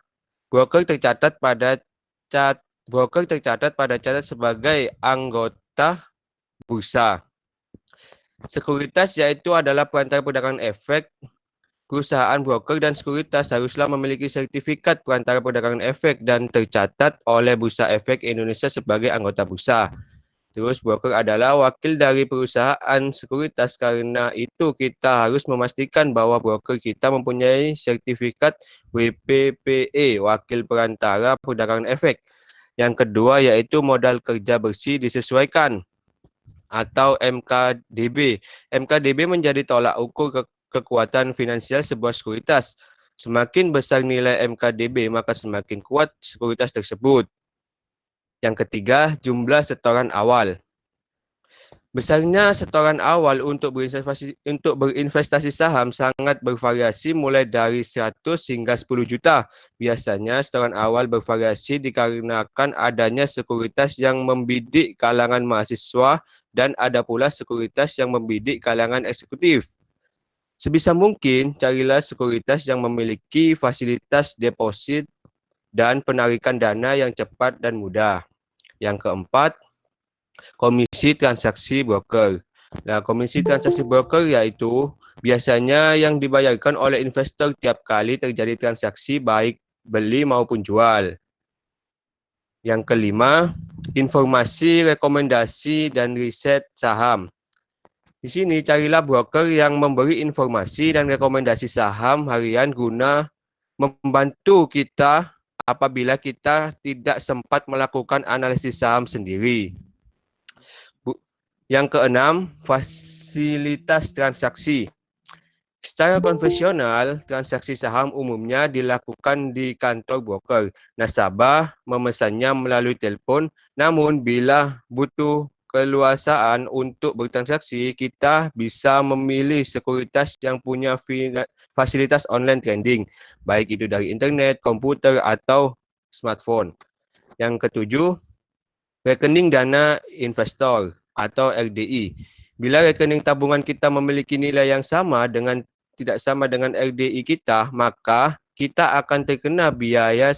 I: broker tercatat pada catat sebagai anggota bursa. Sekuritas yaitu adalah perantara perdagangan efek. Perusahaan broker dan sekuritas haruslah memiliki sertifikat perantara perdagangan efek dan tercatat oleh Bursa Efek Indonesia sebagai anggota bursa. Terus broker adalah wakil dari perusahaan sekuritas, karena itu kita harus memastikan bahwa broker kita mempunyai sertifikat WPPE, wakil perantara perdagangan efek. Yang kedua yaitu modal kerja bersih disesuaikan atau MKDB. MKDB menjadi tolak ukur kekuatan finansial sebuah sekuritas. Semakin besar nilai MKDB, maka semakin kuat sekuritas tersebut. Yang ketiga, jumlah setoran awal. Besarnya setoran awal untuk berinvestasi saham sangat bervariasi, mulai dari 100 hingga 10 juta. Biasanya setoran awal bervariasi dikarenakan adanya sekuritas yang membidik kalangan mahasiswa dan ada pula sekuritas yang membidik kalangan eksekutif. Sebisa mungkin carilah sekuritas yang memiliki fasilitas deposit dan penarikan dana yang cepat dan mudah. Yang keempat, komisi transaksi broker. Nah, komisi transaksi broker yaitu biasanya yang dibayarkan oleh investor tiap kali terjadi transaksi baik beli maupun jual. Yang kelima, informasi, rekomendasi, dan riset saham. Di sini carilah broker yang memberi informasi dan rekomendasi saham harian guna membantu kita apabila kita tidak sempat melakukan analisis saham sendiri. Yang keenam, fasilitas transaksi. Secara konvensional, transaksi saham umumnya dilakukan di kantor broker. Nasabah memesannya melalui telepon, namun bila butuh keluasaan untuk bertransaksi, kita bisa memilih sekuritas yang punya fasilitas online trading, baik itu dari internet, komputer, atau smartphone. Yang ketujuh, rekening dana investor atau RDI. Bila rekening tabungan kita memiliki nilai yang tidak sama dengan RDI kita, maka kita akan terkena biaya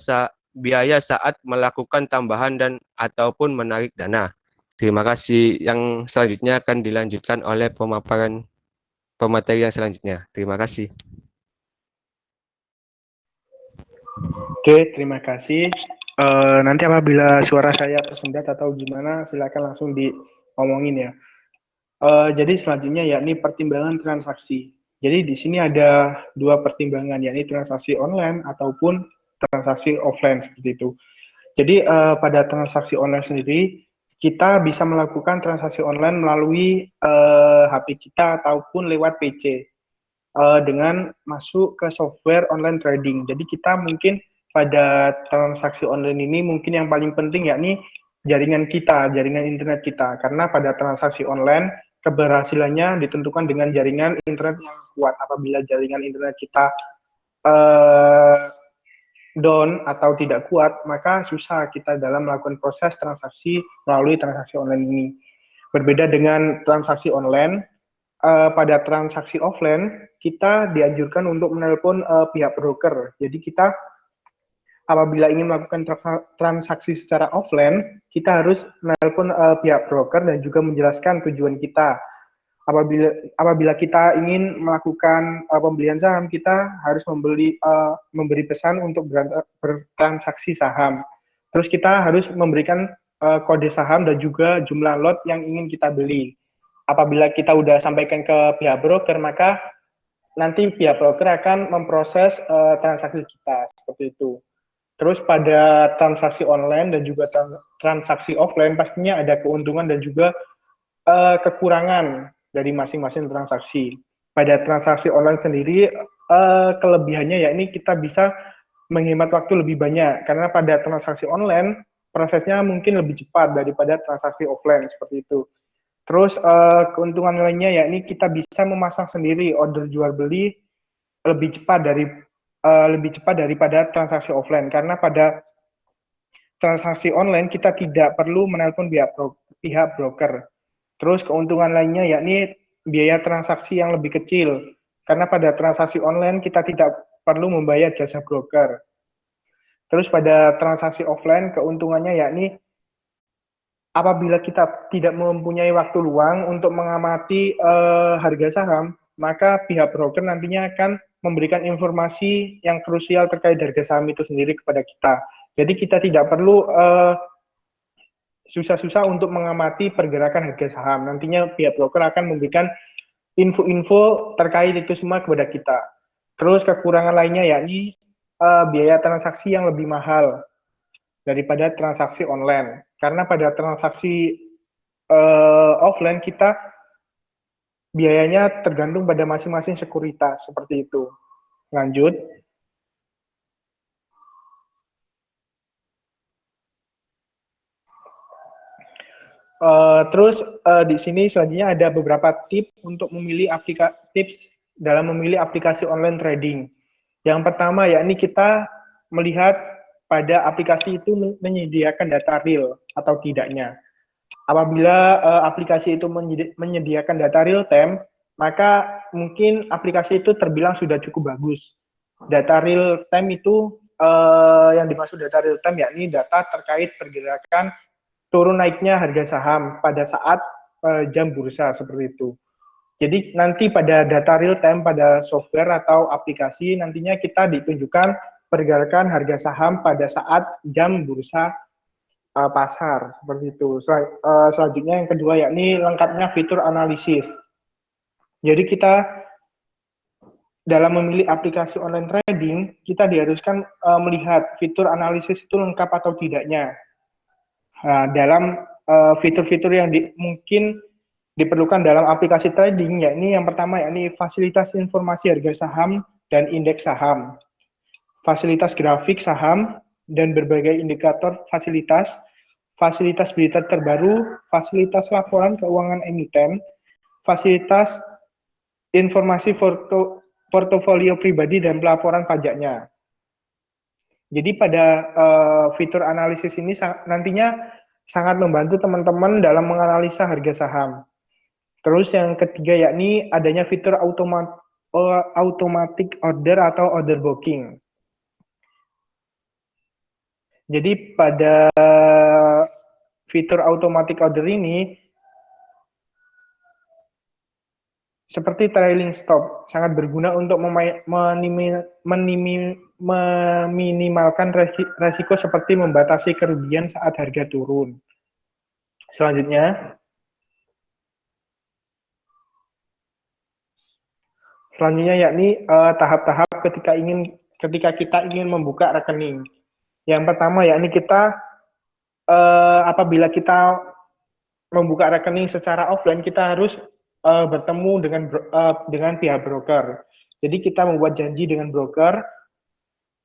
I: saat melakukan tambahan dan ataupun menarik dana. Terima kasih. Yang selanjutnya akan dilanjutkan oleh pemaparan pemateri yang selanjutnya. Terima kasih.
J: Oke, terima kasih Nanti apabila suara saya tersendat atau gimana, silakan langsung diomongin ya. Jadi selanjutnya yakni pertimbangan transaksi. Jadi di sini ada dua pertimbangan, yakni transaksi online ataupun transaksi offline seperti itu. Jadi pada transaksi online sendiri, kita bisa melakukan transaksi online melalui HP kita ataupun lewat PC dengan masuk ke software online trading. Jadi kita mungkin pada transaksi online ini mungkin yang paling penting yakni jaringan kita, jaringan internet kita. Karena pada transaksi online keberhasilannya ditentukan dengan jaringan internet yang kuat. Apabila jaringan internet kita down atau tidak kuat, maka susah kita dalam melakukan proses transaksi melalui transaksi online ini. Berbeda dengan transaksi online, pada transaksi offline, kita dianjurkan untuk menelpon pihak broker. Jadi kita apabila ingin melakukan transaksi secara offline, kita harus menelpon pihak broker dan juga menjelaskan tujuan kita. Apabila kita ingin melakukan pembelian saham, kita harus memberi pesan untuk bertransaksi saham. Terus kita harus memberikan kode saham dan juga jumlah lot yang ingin kita beli. Apabila kita udah sampaikan ke pihak broker, maka nanti pihak broker akan memproses transaksi kita seperti itu. Terus pada transaksi online dan juga transaksi offline pastinya ada keuntungan dan juga kekurangan dari masing-masing transaksi. Pada transaksi online sendiri kelebihannya yakni kita bisa menghemat waktu lebih banyak karena pada transaksi online prosesnya mungkin lebih cepat daripada transaksi offline seperti itu. Terus keuntungan lainnya yakni kita bisa memasang sendiri order jual beli lebih cepat daripada transaksi offline karena pada transaksi online kita tidak perlu menelpon pihak broker. Terus keuntungan lainnya yakni biaya transaksi yang lebih kecil karena pada transaksi online kita tidak perlu membayar jasa broker. Terus pada transaksi offline keuntungannya yakni apabila kita tidak mempunyai waktu luang untuk mengamati harga saham, maka pihak broker nantinya akan memberikan informasi yang krusial terkait harga saham itu sendiri kepada kita. Jadi kita tidak perlu susah-susah untuk mengamati pergerakan harga saham. Nantinya pihak broker akan memberikan info-info terkait itu semua kepada kita. Terus kekurangan lainnya yakni biaya transaksi yang lebih mahal daripada transaksi online. Karena pada transaksi offline kita biayanya tergantung pada masing-masing sekuritas, seperti itu. Lanjut. Terus di sini selanjutnya ada beberapa tips untuk memilih tips dalam memilih aplikasi online trading. Yang pertama yakni kita melihat pada aplikasi itu menyediakan data real atau tidaknya. Apabila aplikasi itu menyediakan data real time, maka mungkin aplikasi itu terbilang sudah cukup bagus. Data real time itu yang dimaksud data real time yakni data terkait pergerakan turun naiknya harga saham pada saat jam bursa seperti itu. Jadi nanti pada data real time pada software atau aplikasi nantinya kita ditunjukkan pergerakan harga saham pada saat jam bursa pasar seperti itu. Selanjutnya yang kedua yakni lengkapnya fitur analisis. Jadi kita dalam memilih aplikasi online trading kita diharuskan melihat fitur analisis itu lengkap atau tidaknya. Nah, dalam fitur-fitur yang mungkin diperlukan dalam aplikasi trading yakni yang pertama yakni fasilitas informasi harga saham dan indeks saham, fasilitas grafik saham dan berbagai indikator fasilitas berita terbaru, fasilitas laporan keuangan emiten, fasilitas informasi portofolio pribadi dan pelaporan pajaknya. Jadi pada fitur analisis ini nantinya sangat membantu teman-teman dalam menganalisa harga saham. Terus yang ketiga yakni adanya fitur automatic order atau order booking. Jadi pada fitur automatic order ini seperti trailing stop sangat berguna untuk meminimalkan resiko seperti membatasi kerugian saat harga turun. Selanjutnya yakni tahap-tahap ketika kita ingin membuka rekening. Yang pertama yakni kita apabila kita membuka rekening secara offline, kita harus bertemu dengan pihak broker. Jadi kita membuat janji dengan broker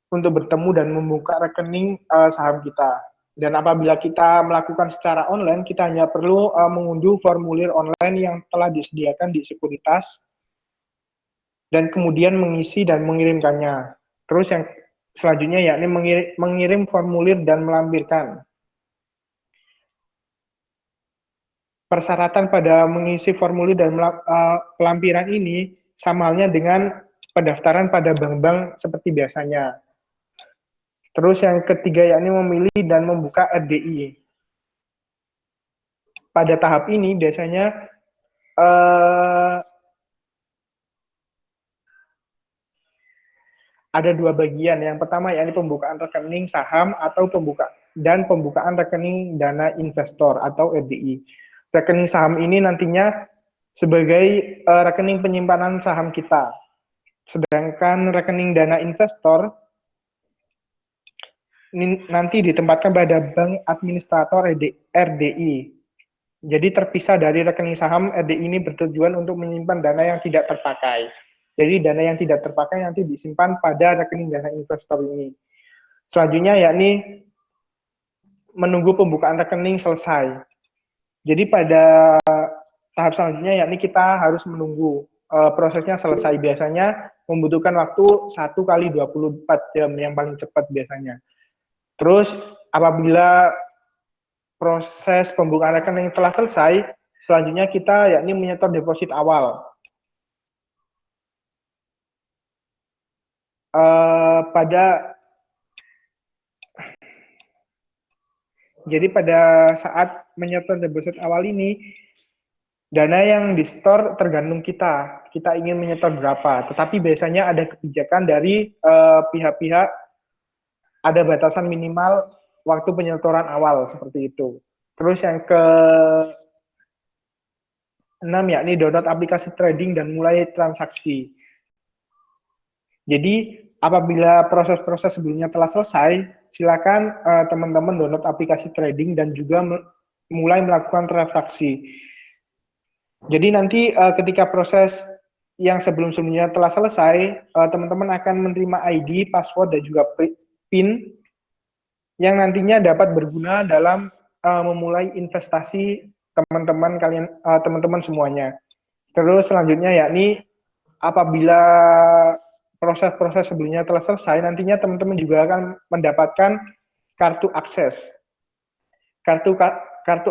J: untuk bertemu dan membuka rekening saham kita. Dan apabila kita melakukan secara online, kita hanya perlu mengunduh formulir online yang telah disediakan di sekuritas dan kemudian mengisi dan mengirimkannya. Terus yang selanjutnya yakni mengirim formulir dan melampirkan. Persyaratan pada mengisi formulir dan pelampiran ini sama halnya dengan pendaftaran pada bank-bank seperti biasanya. Terus yang ketiga yakni memilih dan membuka RDI. Pada tahap ini biasanya ada dua bagian. Yang pertama yakni pembukaan rekening saham atau pembukaan rekening dana investor atau RDI. Rekening saham ini nantinya sebagai rekening penyimpanan saham kita. Sedangkan rekening dana investor ini nanti ditempatkan pada bank administrator RDI. Jadi terpisah dari rekening saham, RDI ini bertujuan untuk menyimpan dana yang tidak terpakai. Jadi dana yang tidak terpakai nanti disimpan pada rekening dana investor ini. Selanjutnya yakni menunggu pembukaan rekening selesai. Jadi pada tahap selanjutnya yakni kita harus menunggu prosesnya selesai. Biasanya membutuhkan waktu 1 kali 24 jam yang paling cepat biasanya. Terus apabila proses pembukaan rekening telah selesai, selanjutnya kita yakni menyetor deposit awal. Jadi pada saat menyetor deposit awal ini, dana yang di-store tergantung kita ingin menyetor berapa. Tetapi biasanya ada kebijakan dari pihak-pihak, ada batasan minimal waktu penyetoran awal seperti itu. Terus yang ke-6 yakni download aplikasi trading dan mulai transaksi. Jadi apabila proses-proses sebelumnya telah selesai, silakan teman-teman download aplikasi trading dan juga mulai melakukan transaksi. Jadi nanti ketika proses yang sebelum-sebelumnya telah selesai, teman-teman akan menerima ID, password, dan juga PIN yang nantinya dapat berguna dalam memulai investasi teman-teman semuanya. Terus selanjutnya yakni apabila proses-proses sebelumnya telah selesai, nantinya teman-teman juga akan mendapatkan kartu akses. Kartu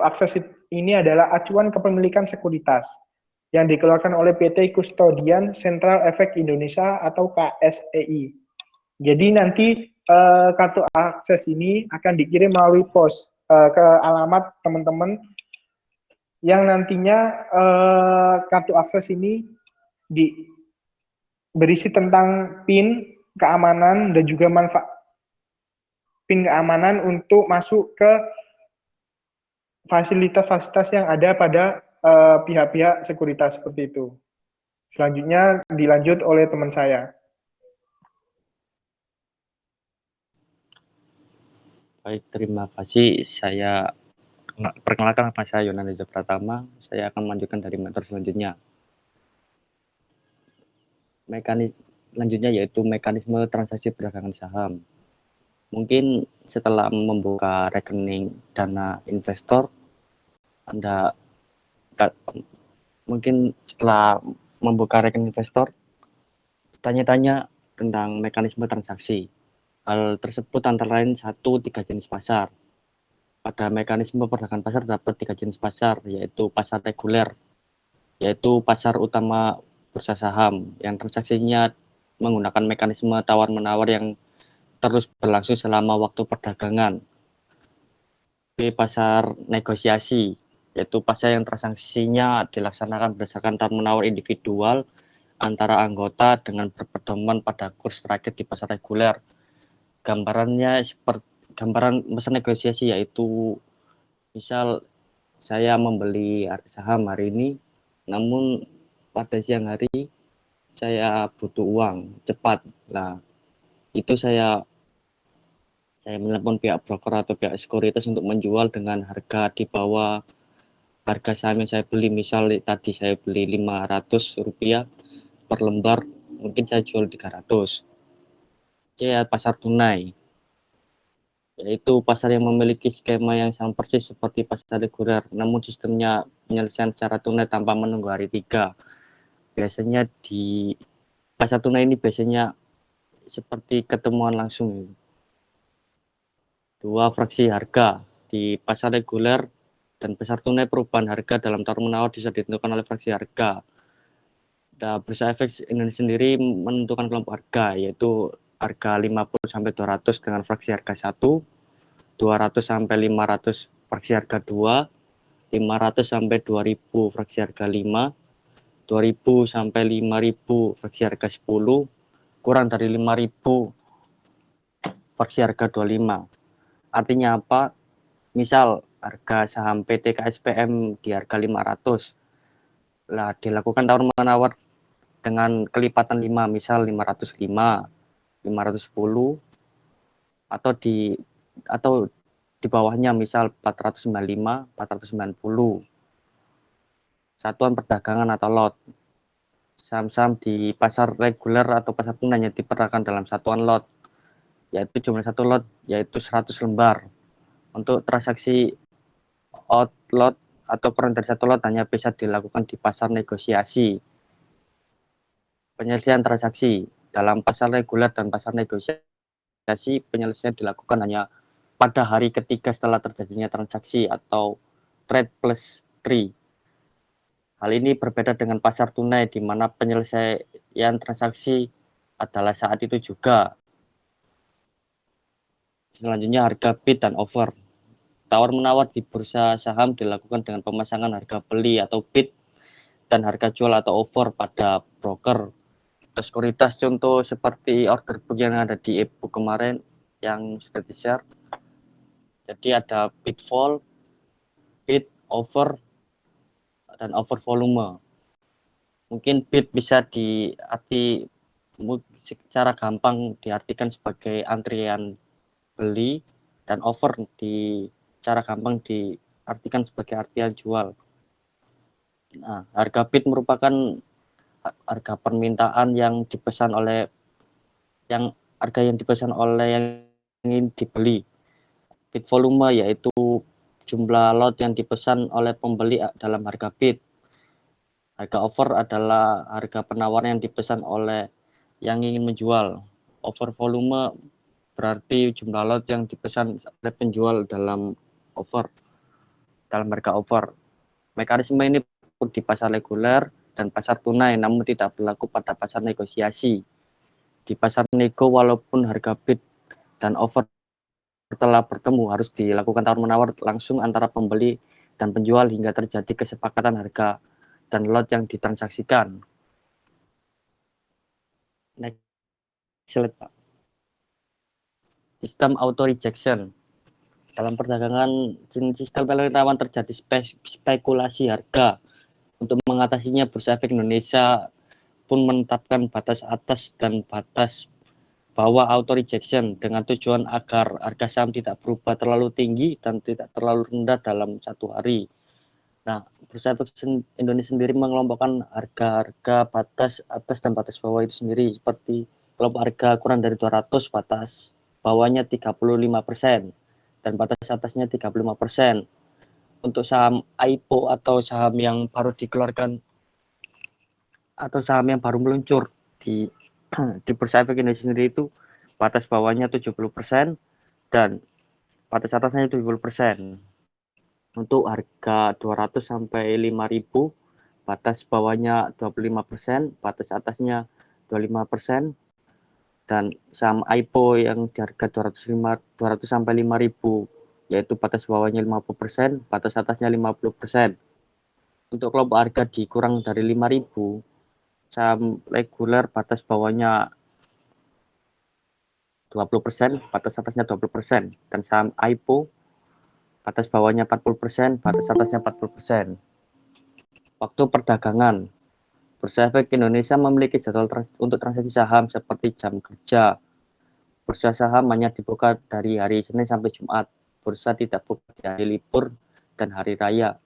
J: akses ini adalah acuan kepemilikan sekuritas yang dikeluarkan oleh PT Kustodian Central Efek Indonesia atau KSEI. Jadi nanti kartu akses ini akan dikirim melalui pos ke alamat teman-teman yang nantinya kartu akses ini berisi tentang PIN keamanan dan juga manfaat PIN keamanan untuk masuk ke fasilitas-fasilitas yang ada pada pihak-pihak sekuritas seperti itu. Selanjutnya dilanjut oleh teman saya.
K: Baik, terima kasih. Saya perkenalkan, nama saya Yonanda Pratama. Saya akan melanjutkan dari mentor selanjutnya. Selanjutnya yaitu mekanisme transaksi perdagangan saham. Mungkin setelah membuka rekening dana investor, Anda mungkin setelah membuka rekening investor, tanya-tanya tentang mekanisme transaksi. Hal tersebut antara lain 1, 3 jenis pasar. Pada mekanisme perdagangan pasar dapat 3 jenis pasar, yaitu pasar reguler, yaitu pasar utama bursa saham yang transaksinya menggunakan mekanisme tawar-menawar yang terus berlangsung selama waktu perdagangan. B. Pasar negosiasi, yaitu pasar yang transaksinya dilaksanakan berdasarkan tawar-menawar individual antara anggota dengan berpedoman pada kurs terakhir di pasar reguler. Gambarannya seperti gambaran masa negosiasi yaitu misal saya membeli saham hari ini, namun pada siang hari saya butuh uang cepat. Nah, itu saya menelepon pihak broker atau pihak sekuritas untuk menjual dengan harga di bawah harga saham yang saya beli. Misal tadi saya beli Rp500 per lembar, mungkin saya jual 300. Ya, pasar tunai, yaitu pasar yang memiliki skema yang sama persis seperti pasar reguler, namun sistemnya penyelesaian secara tunai tanpa menunggu hari 3. Biasanya di pasar tunai ini biasanya seperti ketemuan langsung. 2 fraksi harga di pasar reguler dan pasar tunai, perubahan harga dalam tawar-menawar bisa ditentukan oleh fraksi harga. Nah, Bursa Efek Indonesia sendiri menentukan kelompok harga, yaitu harga 50-200 dengan fraksi harga 1, 200-500 fraksi harga 2, 500-2000 fraksi harga 5, 2000-5000 fraksi harga 10, kurang dari 5000 fraksi harga 25. Artinya apa? Misal harga saham PT KSPM di harga 500. Lah, dilakukan tawar-menawar dengan kelipatan 5, misal 505, 510, atau di bawahnya misal 495, 490. Satuan perdagangan atau lot. Saham-saham di pasar reguler atau pasar tunai yang diperdagangkan dalam satuan lot, yaitu jumlah satu lot yaitu 100 lembar. Untuk transaksi out lot atau peran dari satu lot hanya bisa dilakukan di pasar negosiasi. Penyelesaian transaksi dalam pasar reguler dan pasar negosiasi, penyelesaian dilakukan hanya pada hari ketiga setelah terjadinya transaksi atau trade plus 3. Hal ini berbeda dengan pasar tunai di mana penyelesaian transaksi adalah saat itu juga. Selanjutnya harga bid dan offer. Tawar-menawar di bursa saham dilakukan dengan pemasangan harga beli atau bid dan harga jual atau offer pada broker. Sekuritas contoh seperti order book yang ada di e-book kemarin yang sudah di-share. Jadi ada bid vol, bid offer, dan offer volume. Mungkin bid bisa secara gampang diartikan sebagai antrian beli, dan offer secara gampang diartikan sebagai artian jual. Nah, harga bid merupakan harga permintaan yang dipesan oleh yang ingin dibeli. Bid volume yaitu jumlah lot yang dipesan oleh pembeli dalam harga bid. Harga offer adalah harga penawaran yang dipesan oleh yang ingin menjual. Offer volume berarti jumlah lot yang dipesan oleh penjual dalam harga offer. Mekanisme ini di pasar reguler dan pasar tunai, namun tidak berlaku pada pasar negosiasi. Di pasar nego, walaupun harga bid dan offer telah bertemu, harus dilakukan tawar-menawar langsung antara pembeli dan penjual hingga terjadi kesepakatan harga dan lot yang ditransaksikan. Next slide, Pak. Sistem auto rejection. Dalam perdagangan sistem paling rawan terjadi spekulasi harga. Untuk mengatasinya, Bursa Efek Indonesia pun menetapkan batas atas dan batas bawah auto rejection dengan tujuan agar harga saham tidak berubah terlalu tinggi dan tidak terlalu rendah dalam satu hari. Nah, Bursa Efek Indonesia sendiri mengelompokkan harga-harga batas atas dan batas bawah itu sendiri seperti kelompok harga kurang dari 200, batas bawahnya 35% dan batas atasnya 35%. Untuk saham IPO atau saham yang baru dikeluarkan atau saham yang baru meluncur di Bursa Efek Indonesia sendiri itu batas bawahnya 70% dan batas atasnya 70%. Untuk harga 200 sampai 5.000, batas bawahnya 25%, batas atasnya 25%. Dan saham IPO yang di harga 200 sampai 5.000, yaitu batas bawahnya 50%, batas atasnya 50%. Untuk kelompok harga di kurang dari 5.000, saham reguler batas bawahnya 20%, batas atasnya 20%, dan saham IPO batas bawahnya 40%, batas atasnya 40%. Waktu perdagangan. Bursa Efek Indonesia memiliki jadwal untuk transaksi saham seperti jam kerja. Bursa saham hanya dibuka dari hari Senin sampai Jumat. Bursa tidak buka di hari libur dan hari raya.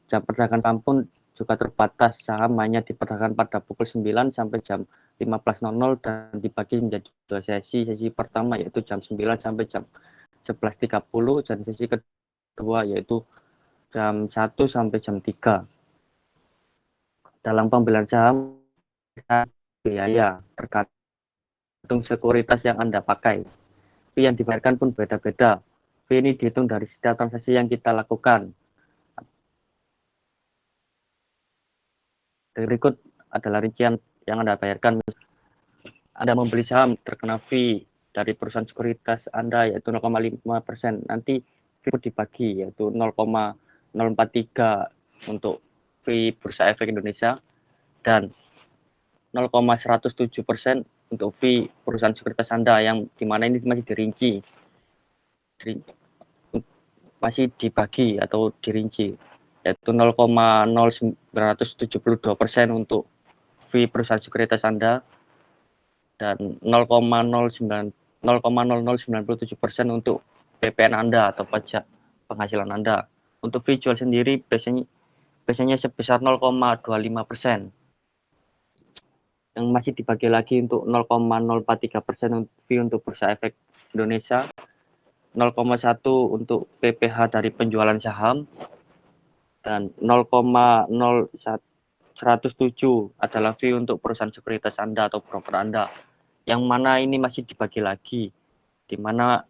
K: Jam perdagangan saham pun juga terbatas. Saham hanya diperdagangkan pada pukul 9 sampai jam 15.00 dan dibagi menjadi 2 sesi. Sesi pertama yaitu jam 9 sampai jam 11.30 dan sesi kedua yaitu jam 1 sampai jam 3. Dalam pembelian saham, biaya tergantung sekuritas yang Anda pakai. Fee yang dibayarkan pun beda-beda. Fee ini dihitung dari setiap transaksi yang kita lakukan. Berikut adalah rincian yang Anda bayarkan. Anda membeli saham terkena fee dari perusahaan sekuritas Anda yaitu 0,5%. Nanti fee dibagi yaitu 0,043 untuk fee Bursa Efek Indonesia dan 0,107% untuk fee perusahaan sekuritas Anda yang dimana ini masih dirinci, masih dibagi atau dirinci yaitu 0,0972% untuk fee perusahaan sekuritas Anda dan 0,0097% untuk PPN Anda atau pajak penghasilan Anda. Untuk fee jual sendiri biasanya sebesar 0,25%. Yang masih dibagi lagi untuk 0,043% fee untuk Bursa Efek Indonesia, 0,1 untuk PPh dari penjualan saham, dan 0,0107 adalah fee untuk perusahaan sekuritas Anda atau broker Anda. Yang mana ini masih dibagi lagi, di mana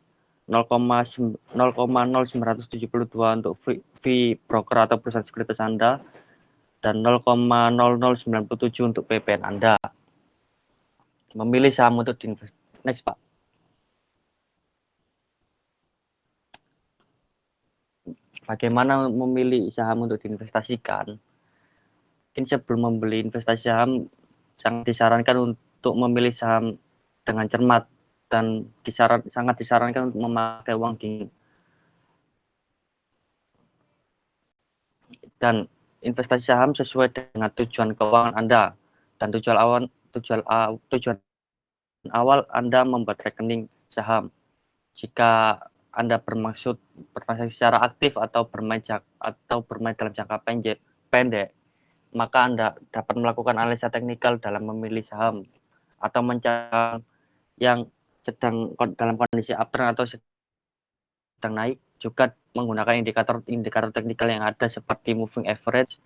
K: 0,0972 untuk fee broker atau perusahaan sekuritas Anda dan 0,0097 untuk PPN Anda. Memilih saham untuk diinvestasi. Next, Pak. Bagaimana memilih saham untuk diinvestasikan? Mungkin sebelum membeli investasi saham, sangat disarankan untuk memilih saham dengan cermat dan sangat disarankan untuk memakai uang dingin. Dan investasi saham sesuai dengan tujuan keuangan Anda dan tujuan awal Anda membuat rekening saham. Jika Anda bermaksud bertransaksi secara aktif atau bermain dalam jangka pendek, maka Anda dapat melakukan analisa teknikal dalam memilih saham atau mencari yang sedang dalam kondisi uptrend atau sedang naik, juga menggunakan indikator teknikal yang ada seperti moving average,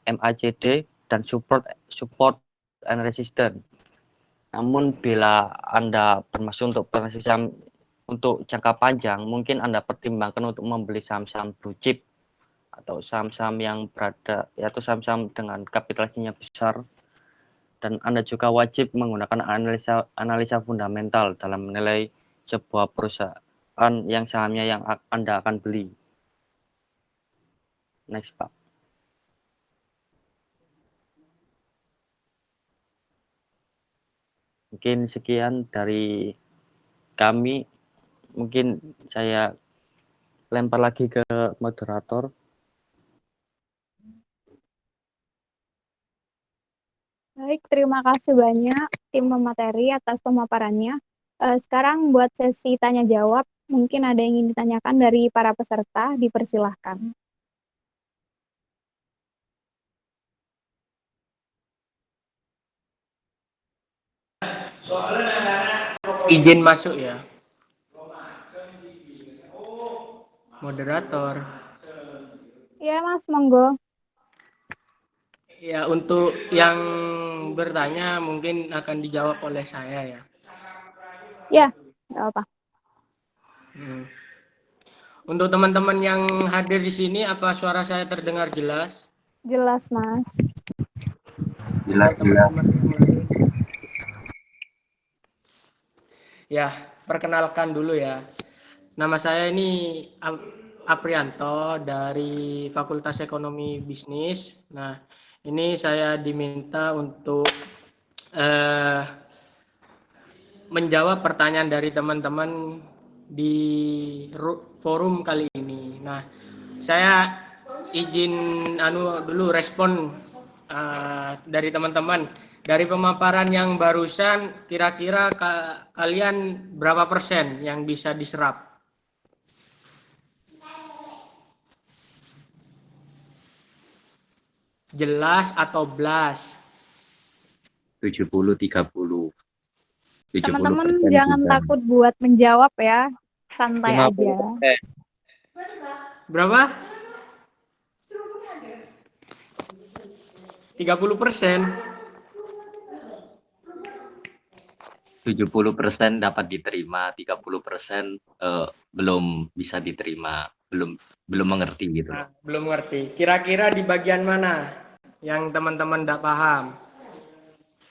K: MACD, dan support and resistance. Namun bila Anda bermaksud untuk transaksi saham untuk jangka panjang, mungkin Anda pertimbangkan untuk membeli saham-saham blue chip atau saham-saham yang berada yaitu saham-saham dengan kapitalisasinya besar, dan Anda juga wajib menggunakan analisa fundamental dalam menilai sebuah perusahaan yang sahamnya yang Anda akan beli. Next, Pak. Mungkin sekian dari kami. Mungkin saya lempar lagi ke moderator.
A: Baik, terima kasih banyak tim pemateri atas pemaparannya. Sekarang buat sesi tanya jawab, mungkin ada yang ingin ditanyakan dari para peserta, dipersilahkan.
C: Izin masuk ya. Moderator.
A: Iya, Mas, monggo.
C: Ya, untuk yang bertanya mungkin akan dijawab oleh saya ya.
A: Ya, nggak apa.
C: Untuk teman-teman yang hadir di sini, apa suara saya terdengar jelas?
A: Jelas, Mas.
E: Jelas.
C: Ya, perkenalkan dulu ya. Nama saya ini Aprianto dari Fakultas Ekonomi Bisnis. Nah, Ini saya diminta untuk menjawab pertanyaan dari teman-teman di forum kali ini. Nah, saya izin dulu respon dari teman-teman. Dari pemaparan yang barusan, kira-kira kalian berapa persen yang bisa diserap? Jelas atau blas?
L: 70-30.
A: Teman-teman jangan takut buat menjawab ya, santai aja.
C: Berapa? 30%.
L: 70% dapat diterima, 30% belum bisa diterima, belum mengerti gitu.
C: Nah, belum mengerti. Kira-kira di bagian mana yang teman-teman tidak paham?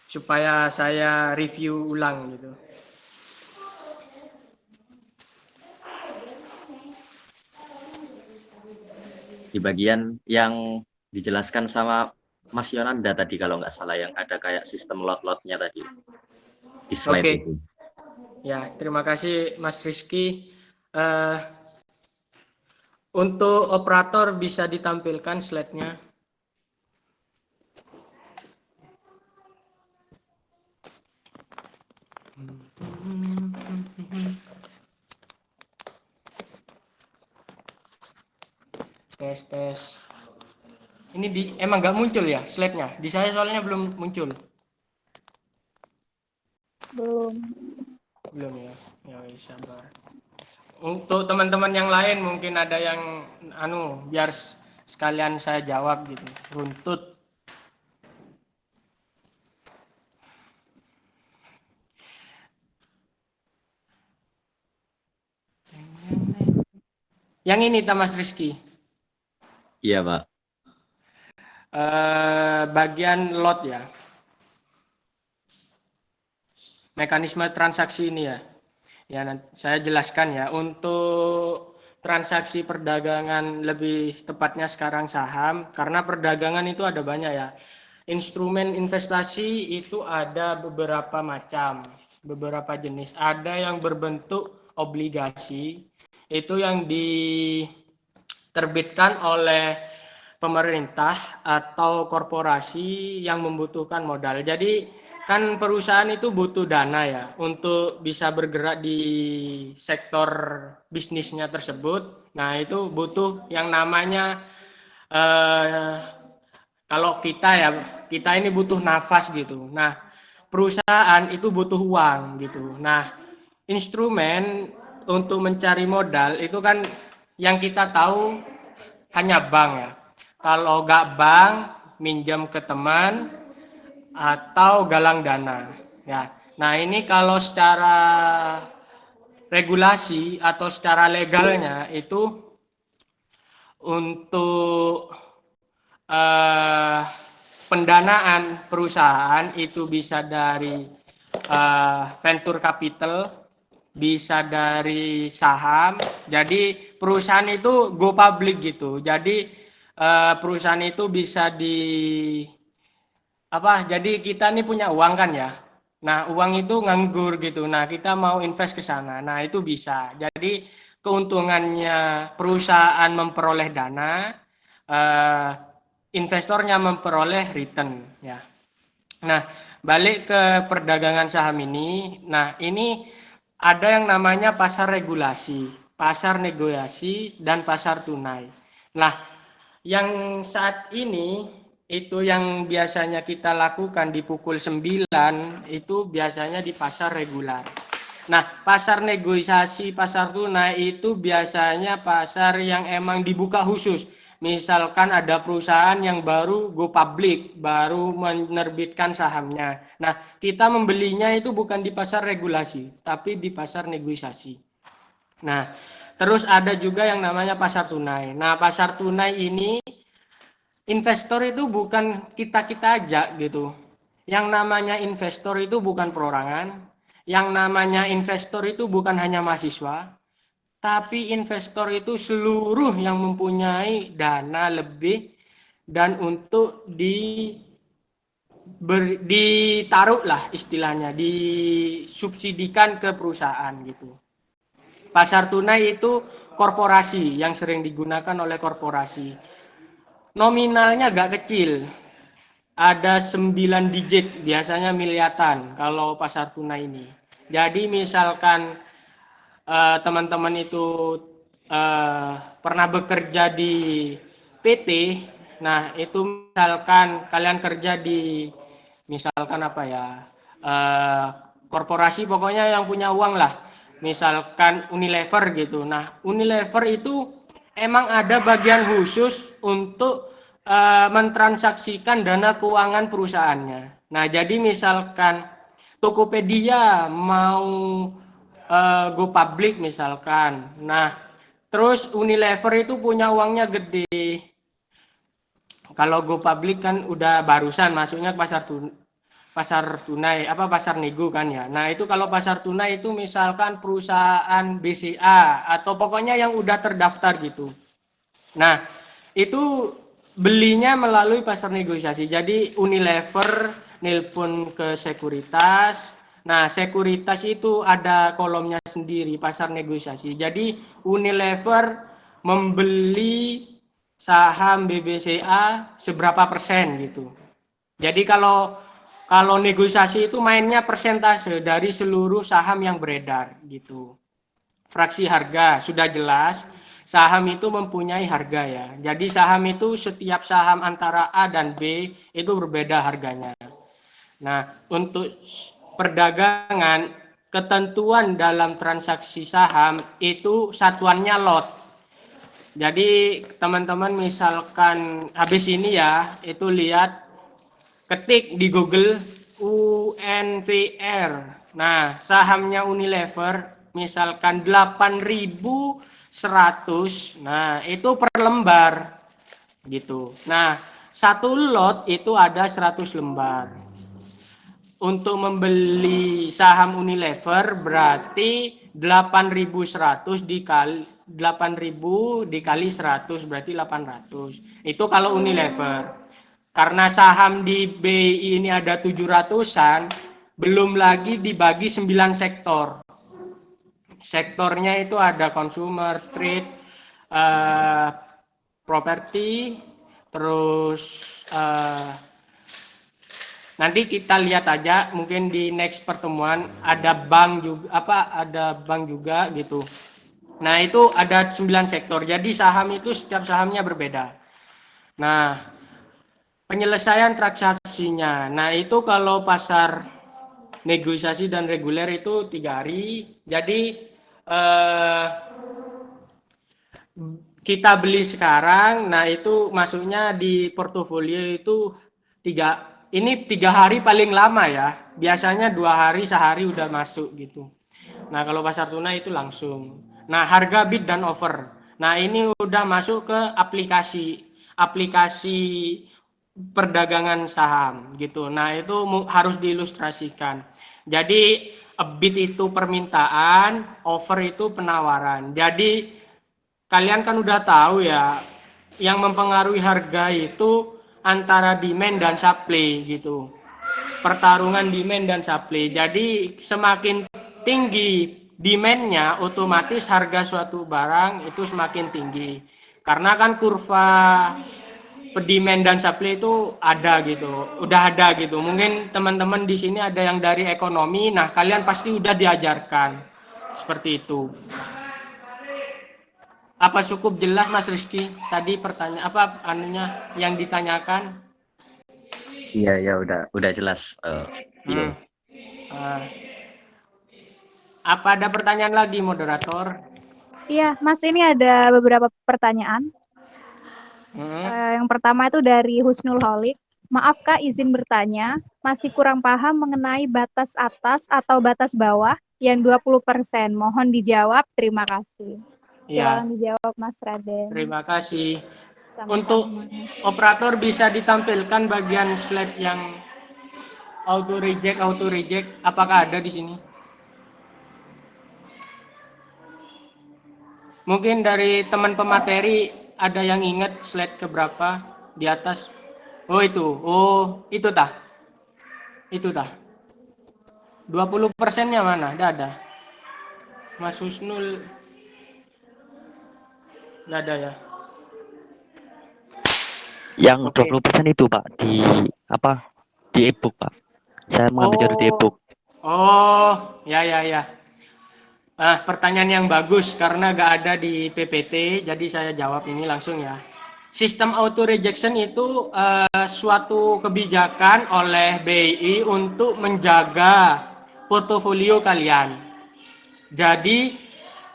C: Supaya saya review ulang gitu.
L: Di bagian yang dijelaskan sama Mas Yonanda tadi kalau nggak salah, yang ada kayak sistem lot-lotnya tadi di slide itu.
C: Ya, terima kasih Mas Rizky. Untuk operator bisa ditampilkan slide-nya. Tes. Ini emang nggak muncul ya slide-nya? Di saya soalnya belum muncul. Belum ya. Ya sabar. Untuk teman-teman yang lain mungkin ada yang biar sekalian saya jawab gitu. Runtut. Yang ini Mas Rizky.
L: Iya, Pak.
C: Bagian lot ya. Mekanisme transaksi ini ya. Ya, saya jelaskan ya. Untuk transaksi perdagangan, lebih tepatnya sekarang saham, karena perdagangan itu ada banyak ya. Instrumen investasi itu ada beberapa macam, beberapa jenis. Ada yang berbentuk obligasi, itu yang diterbitkan oleh pemerintah atau korporasi yang membutuhkan modal. Jadi kan perusahaan itu butuh dana ya untuk bisa bergerak di sektor bisnisnya tersebut. Nah, itu butuh yang namanya kalau kita ini butuh nafas gitu. Nah, perusahaan itu butuh uang gitu. Nah, instrumen untuk mencari modal itu kan yang kita tahu hanya bank ya. Kalau nggak bank, minjam ke teman atau galang dana. Ya. Nah, ini kalau secara regulasi atau secara legalnya itu untuk pendanaan perusahaan itu bisa dari venture capital, bisa dari saham. Jadi perusahaan itu go public gitu. Jadi perusahaan itu bisa jadi kita nih punya uang kan ya. Nah, uang itu nganggur gitu. Nah, kita mau invest ke sana. Nah, itu bisa. Jadi keuntungannya perusahaan memperoleh dana, investornya memperoleh return ya. Nah, balik ke perdagangan saham ini. Nah, ini ada yang namanya pasar regulasi, pasar negosiasi, dan pasar tunai. Nah, yang saat ini itu yang biasanya kita lakukan di pukul 9 itu biasanya di pasar regular. Nah, pasar negosiasi, pasar tunai itu biasanya pasar yang emang dibuka khusus. Misalkan ada perusahaan yang baru go public, baru menerbitkan sahamnya. Nah, kita membelinya itu bukan di pasar regulasi, tapi di pasar negosiasi. Nah, terus ada juga yang namanya pasar tunai. Nah, pasar tunai ini investor itu bukan kita-kita aja gitu. Yang namanya investor itu bukan perorangan. Yang namanya investor itu bukan hanya mahasiswa. Tapi investor itu seluruh yang mempunyai dana lebih dan untuk ditaruh lah istilahnya, disubsidikan ke perusahaan gitu. Pasar tunai itu korporasi yang sering digunakan oleh korporasi. Nominalnya agak kecil, ada 9 digit, biasanya miliaran kalau pasar tunai ini. Jadi misalkan teman-teman itu pernah bekerja di PT, nah itu misalkan kalian kerja di misalkan apa ya, korporasi pokoknya yang punya uang lah, misalkan Unilever gitu. Nah Unilever itu emang ada bagian khusus untuk mentransaksikan dana keuangan perusahaannya. Nah jadi misalkan Tokopedia mau go public misalkan, nah terus Unilever itu punya uangnya gede. Kalau go public kan udah barusan masuknya ke pasar tunai, apa pasar nego kan ya. Nah itu kalau pasar tunai itu misalkan perusahaan BCA atau pokoknya yang udah terdaftar gitu. Nah itu belinya melalui pasar negosiasi. Jadi Unilever nelpon ke sekuritas. Nah sekuritas itu ada kolomnya sendiri pasar negosiasi. Jadi Unilever membeli saham BBCA seberapa persen gitu. Jadi kalau negosiasi itu mainnya persentase dari seluruh saham yang beredar gitu. Fraksi harga sudah jelas, saham itu mempunyai harga ya. Jadi saham itu setiap saham antara A dan B itu berbeda harganya. Nah, untuk perdagangan, ketentuan dalam transaksi saham itu satuannya lot. Jadi teman-teman misalkan habis ini ya, itu lihat, ketik di Google UNVR. Nah, sahamnya Unilever misalkan 8.100. Nah, itu per lembar gitu. Nah, satu lot itu ada 100 lembar. Untuk membeli saham Unilever berarti 8.100 dikali 8.000 dikali 100 berarti 800. Itu kalau Unilever. Karena saham di BI ini ada 700-an, belum lagi dibagi 9 sektor. Sektornya itu ada consumer, trade, properti, terus nanti kita lihat aja mungkin di next pertemuan ada bank juga ada bank juga gitu. Nah, itu ada 9 sektor. Jadi saham itu setiap sahamnya berbeda. Nah, penyelesaian transaksinya. Nah, itu kalau pasar negosiasi dan reguler itu 3 hari. Jadi kita beli sekarang, nah itu masuknya di portofolio itu 3 hari paling lama ya. Biasanya 2 hari, sehari udah masuk gitu. Nah, kalau pasar tunai itu langsung. Nah, harga bid dan offer. Nah, ini udah masuk ke aplikasi perdagangan saham gitu. Nah, itu harus diilustrasikan. Jadi bid itu permintaan, offer itu penawaran. Jadi kalian kan udah tahu ya, yang mempengaruhi harga itu antara demand dan supply gitu. Pertarungan demand dan supply. Jadi semakin tinggi demand-nya, otomatis harga suatu barang itu semakin tinggi. Karena kan kurva demand dan supply itu ada gitu, udah ada gitu. Mungkin teman-teman di sini ada yang dari ekonomi, nah kalian pasti udah diajarkan seperti itu. Apa cukup jelas Mas Rizky tadi pertanyaan yang ditanyakan?
L: Iya udah jelas. Iya.
C: Apa ada pertanyaan lagi moderator?
A: Iya, Mas, ini ada beberapa pertanyaan. Yang pertama itu dari Husnul Holik. Maaf Kak, izin bertanya, masih kurang paham mengenai batas atas atau batas bawah yang 20%. Mohon dijawab, terima kasih. Silakan dijawab Mas Raden.
C: Terima kasih.
A: Sama-sama.
C: Untuk operator bisa ditampilkan bagian slide yang auto reject, apakah ada di sini? Mungkin dari teman pemateri ada yang ingat slide keberapa? di atas. Oh itu. Oh, itu tah. Itu tah. 20%-nya mana? Nggak ada. Mas Husnul nggak ada ya.
K: Yang
C: Oke.
K: 20% itu Pak di apa? Di e-book Pak. Saya mengambil jalur di e-book.
C: Oh, ya. Pertanyaan yang bagus karena nggak ada di PPT, jadi saya jawab ini langsung ya. Sistem auto rejection itu suatu kebijakan oleh BI untuk menjaga portofolio kalian. Jadi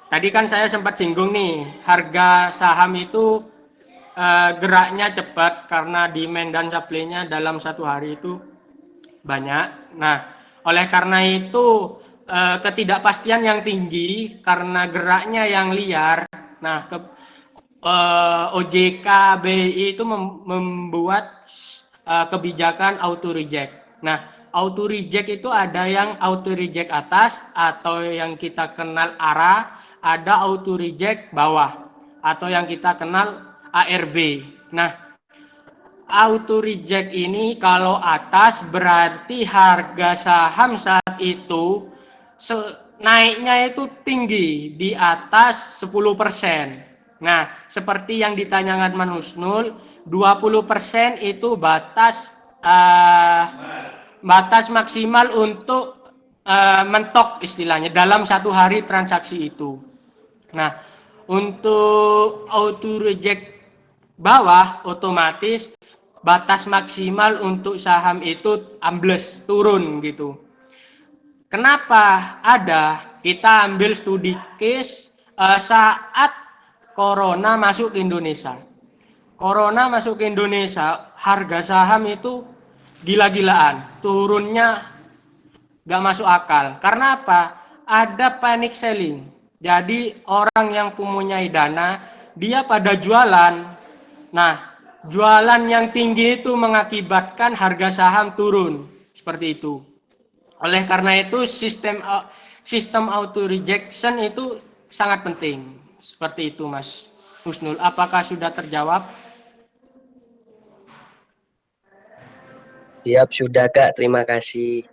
C: tadi kan saya sempat singgung nih, harga saham itu geraknya cepat karena demand dan supply-nya dalam satu hari itu banyak. Nah, oleh karena itu ketidakpastian yang tinggi karena geraknya yang liar. Nah, OJK BI itu membuat kebijakan auto reject. Nah, auto reject itu ada yang auto reject atas atau yang kita kenal ARA, ada auto reject bawah atau yang kita kenal ARB. Nah, auto reject ini kalau atas berarti harga saham saat itu naiknya itu tinggi di atas 10%. Nah, seperti yang ditanyakan Man Husnul, 20% itu batas maksimal untuk mentok istilahnya dalam satu hari transaksi itu. Nah, untuk auto reject bawah otomatis batas maksimal untuk saham itu ambles turun gitu. Kenapa ada? Kita ambil studi case saat Corona masuk ke Indonesia. Corona masuk ke Indonesia, harga saham itu gila-gilaan, turunnya nggak masuk akal. Karena apa? Ada panic selling. Jadi orang yang mempunyai dana, dia pada jualan. Nah, jualan yang tinggi itu mengakibatkan harga saham turun. Seperti itu. Oleh karena itu sistem auto rejection itu sangat penting. Seperti itu Mas Husnul. Apakah sudah terjawab?
M: Siap, sudah Kak. Terima kasih.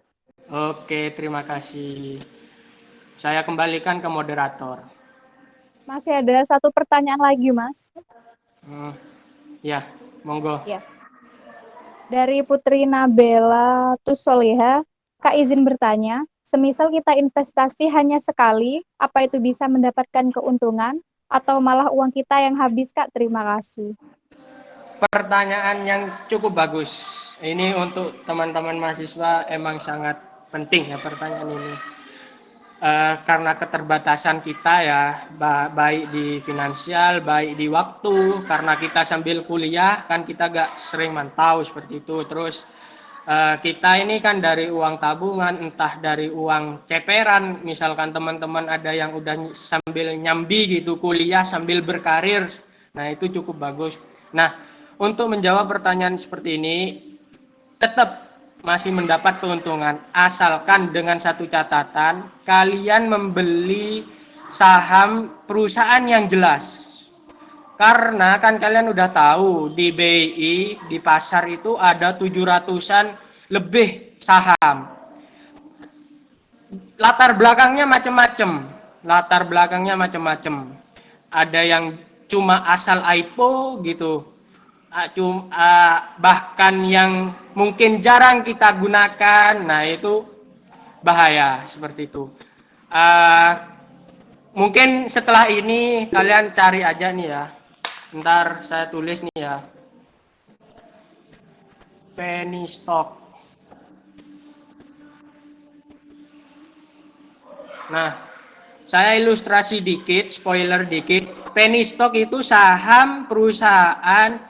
C: Oke, terima kasih. Saya kembalikan ke moderator.
A: Masih ada satu pertanyaan lagi, Mas.
C: Ya, monggo.
A: Ya. Dari Putri Nabela Tusoleha, Kak izin bertanya, semisal kita investasi hanya sekali, apa itu bisa mendapatkan keuntungan atau malah uang kita yang habis, Kak? Terima kasih.
C: Pertanyaan yang cukup bagus. Ini untuk teman-teman mahasiswa emang sangat penting ya pertanyaan ini. Karena keterbatasan kita ya, baik di finansial, baik di waktu, karena kita sambil kuliah kan kita gak sering mantau seperti itu. Terus kita ini kan dari uang tabungan, entah dari uang ceperan, misalkan teman-teman ada yang udah sambil nyambi gitu kuliah sambil berkarir, nah itu cukup bagus. Nah, untuk menjawab pertanyaan seperti ini, tetap masih mendapat keuntungan, asalkan dengan satu catatan, kalian membeli saham perusahaan yang jelas. Karena kan kalian udah tahu di BI, di pasar itu ada 700-an lebih saham. Latar belakangnya macam-macam. Ada yang cuma asal IPO gitu. Bahkan yang mungkin jarang kita gunakan, nah itu bahaya seperti itu. Mungkin setelah ini kalian cari aja nih ya. Ntar saya tulis nih ya. Penny stock. Nah, saya ilustrasi dikit, spoiler dikit. Penny stock itu saham perusahaan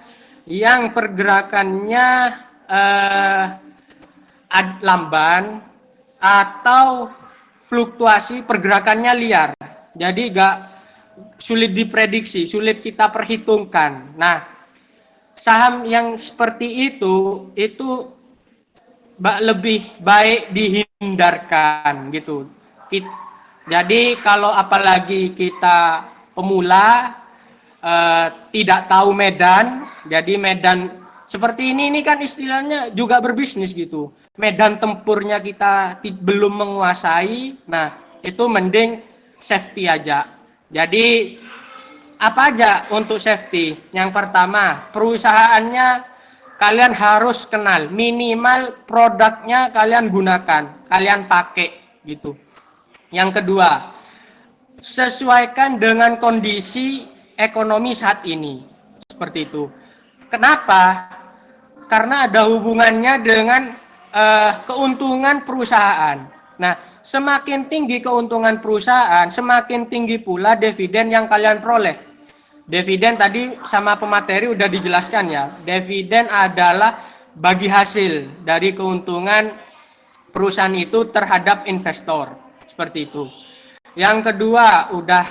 C: yang pergerakannya lamban atau fluktuasi pergerakannya liar. Jadi gak sulit diprediksi, sulit kita perhitungkan. Nah, saham yang seperti itu lebih baik dihindarkan gitu. Jadi kalau apalagi kita pemula, tidak tahu medan, jadi medan seperti ini kan istilahnya juga berbisnis gitu. Medan tempurnya kita belum menguasai, nah itu mending safety aja. Jadi apa aja untuk safety? Yang pertama, perusahaannya kalian harus kenal, minimal produknya kalian gunakan, kalian pakai gitu. Yang kedua, sesuaikan dengan kondisi ekonomi saat ini. Seperti itu. Kenapa? Karena ada hubungannya dengan keuntungan perusahaan. Nah, semakin tinggi keuntungan perusahaan, semakin tinggi pula dividen yang kalian peroleh. Dividen tadi sama pemateri udah dijelaskan ya. Dividen adalah bagi hasil dari keuntungan perusahaan itu terhadap investor. Seperti itu. Yang kedua, udah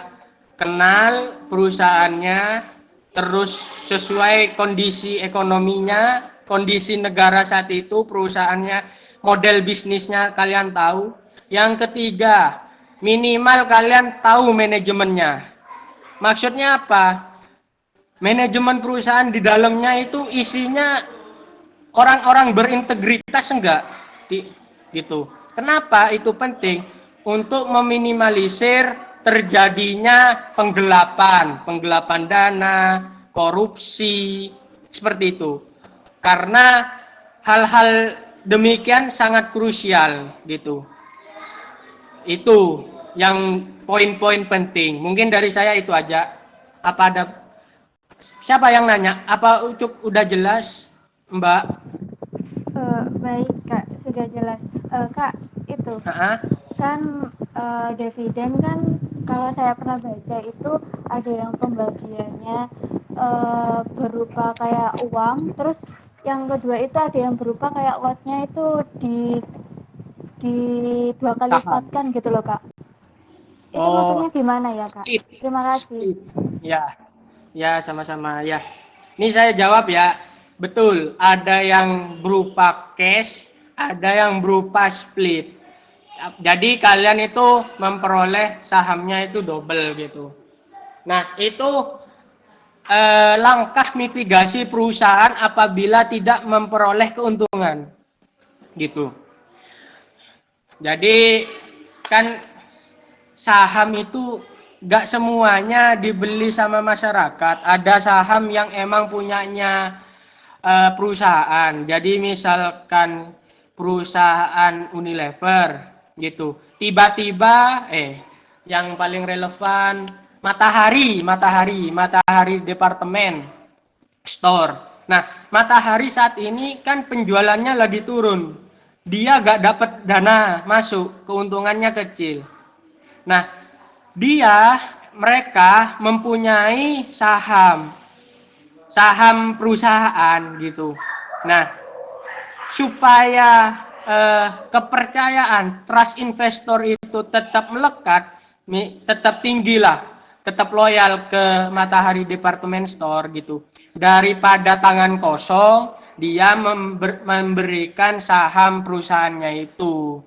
C: kenal perusahaannya, terus sesuai kondisi ekonominya, kondisi negara saat itu, perusahaannya, model bisnisnya kalian tahu. Yang ketiga, minimal kalian tahu manajemennya. Maksudnya apa? Manajemen perusahaan di dalamnya itu isinya orang-orang berintegritas enggak? Gitu. Kenapa itu penting? Untuk meminimalisir terjadinya penggelapan dana, korupsi, seperti itu. Karena hal-hal demikian sangat krusial gitu. Itu yang poin-poin penting. Mungkin dari saya itu aja. Apa ada siapa yang nanya? Apa Ucuk udah jelas, Mbak?
N: Baik Kak, sudah jelas. Kak, itu kan dividen kan kalau saya pernah baca itu ada yang pembagiannya berupa kayak uang, terus yang kedua itu ada yang berupa kayak lotnya itu di 2 kali lipatkan gitu loh Kak. Itu maksudnya gimana ya Kak? Terima kasih.
C: Ya sama-sama ya. Ini saya jawab ya. Betul, ada yang berupa cash, ada yang berupa split. Jadi kalian itu memperoleh sahamnya itu double gitu. Nah itu langkah mitigasi perusahaan apabila tidak memperoleh keuntungan gitu. Jadi kan saham itu gak semuanya dibeli sama masyarakat. Ada saham yang emang punyanya perusahaan. Jadi misalkan perusahaan Unilever gitu. Tiba-tiba yang paling relevan Matahari Departemen Store. Nah, Matahari saat ini kan penjualannya lagi turun. Dia gak dapat dana masuk, keuntungannya kecil. Nah, mereka mempunyai saham perusahaan gitu. Nah, supaya kepercayaan trust investor itu tetap melekat, tetap tinggi lah, tetap loyal ke Matahari Department Store gitu. Daripada tangan kosong, dia memberikan saham perusahaannya itu.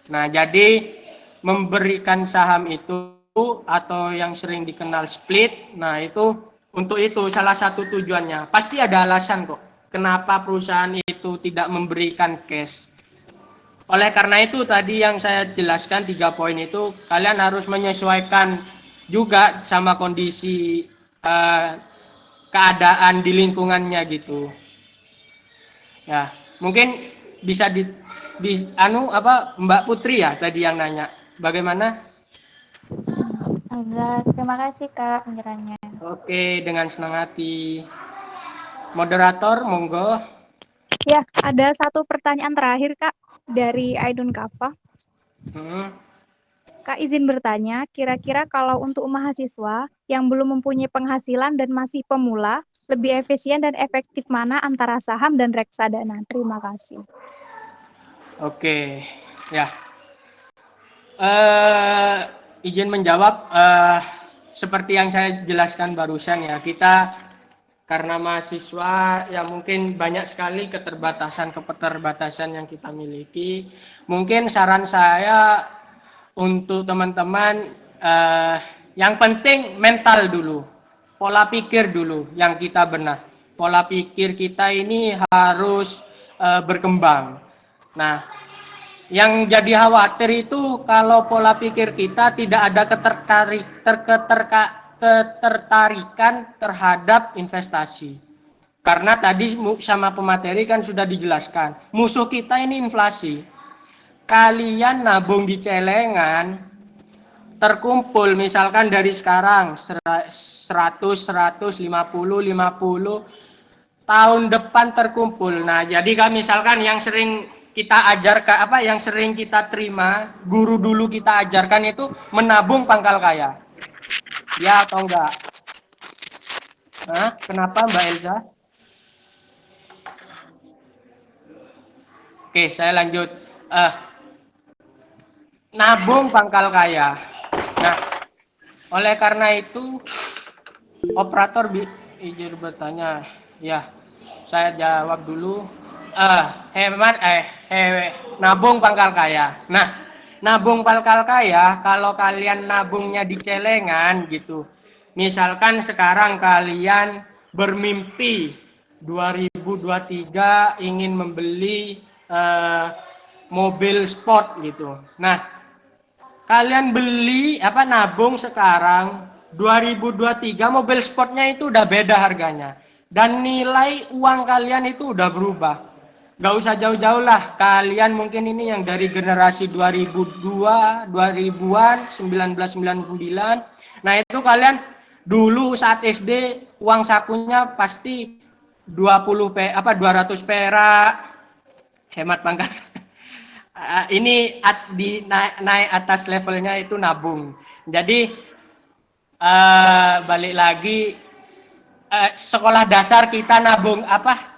C: Nah, jadi memberikan saham itu atau yang sering dikenal split, nah itu untuk itu salah satu tujuannya. Pasti ada alasan kok kenapa perusahaan itu tidak memberikan cash. Oleh karena itu tadi yang saya jelaskan 3 poin itu, kalian harus menyesuaikan juga sama kondisi keadaan di lingkungannya gitu. Ya, mungkin bisa Mbak Putri ya tadi yang nanya. Bagaimana?
N: Enggak, terima kasih Kak penjelasannya.
C: Oke, dengan senang hati. Moderator, monggo.
A: Ya, ada satu pertanyaan terakhir Kak dari Aidun Kafa. Kak izin bertanya, kira-kira kalau untuk mahasiswa yang belum mempunyai penghasilan dan masih pemula, lebih efisien dan efektif mana antara saham dan reksadana? Terima kasih.
C: Oke, ya. Izin menjawab, seperti yang saya jelaskan barusan ya, kita karena mahasiswa ya mungkin banyak sekali keterbatasan yang kita miliki. Mungkin saran saya untuk teman-teman, yang penting mental dulu, pola pikir dulu yang kita benah. pola pikir kita ini harus berkembang. Nah, yang jadi khawatir itu kalau pola pikir kita tidak ada ketertarikan terhadap investasi. Karena tadi sama pemateri kan sudah dijelaskan, musuh kita ini inflasi. Kalian nabung di celengan, terkumpul misalkan dari sekarang 100, 100, 50, tahun depan terkumpul. Nah, jadi kan misalkan yang sering kita ajarkan yang sering kita terima, guru dulu kita ajarkan itu menabung pangkal kaya. Ya atau enggak? Hah? Kenapa Mbak Elza? Oke, saya lanjut. Nabung pangkal kaya. Nah, oleh karena itu operator izin bertanya. Ya, saya jawab dulu. Nabung pangkal kaya. Nah, nabung pangkal kaya kalau kalian nabungnya di celengan gitu. Misalkan sekarang kalian bermimpi 2023 ingin membeli mobil sport gitu. Nah, kalian beli nabung sekarang 2023 mobil sportnya itu udah beda harganya dan nilai uang kalian itu udah berubah. Gak usah jauh-jauh lah, kalian mungkin ini yang dari generasi 2002, 2000-an, 1999. Nah, itu kalian dulu saat SD uang sakunya pasti 200 perak, hemat pangkal. Ini naik atas levelnya itu nabung. Jadi balik lagi sekolah dasar kita nabung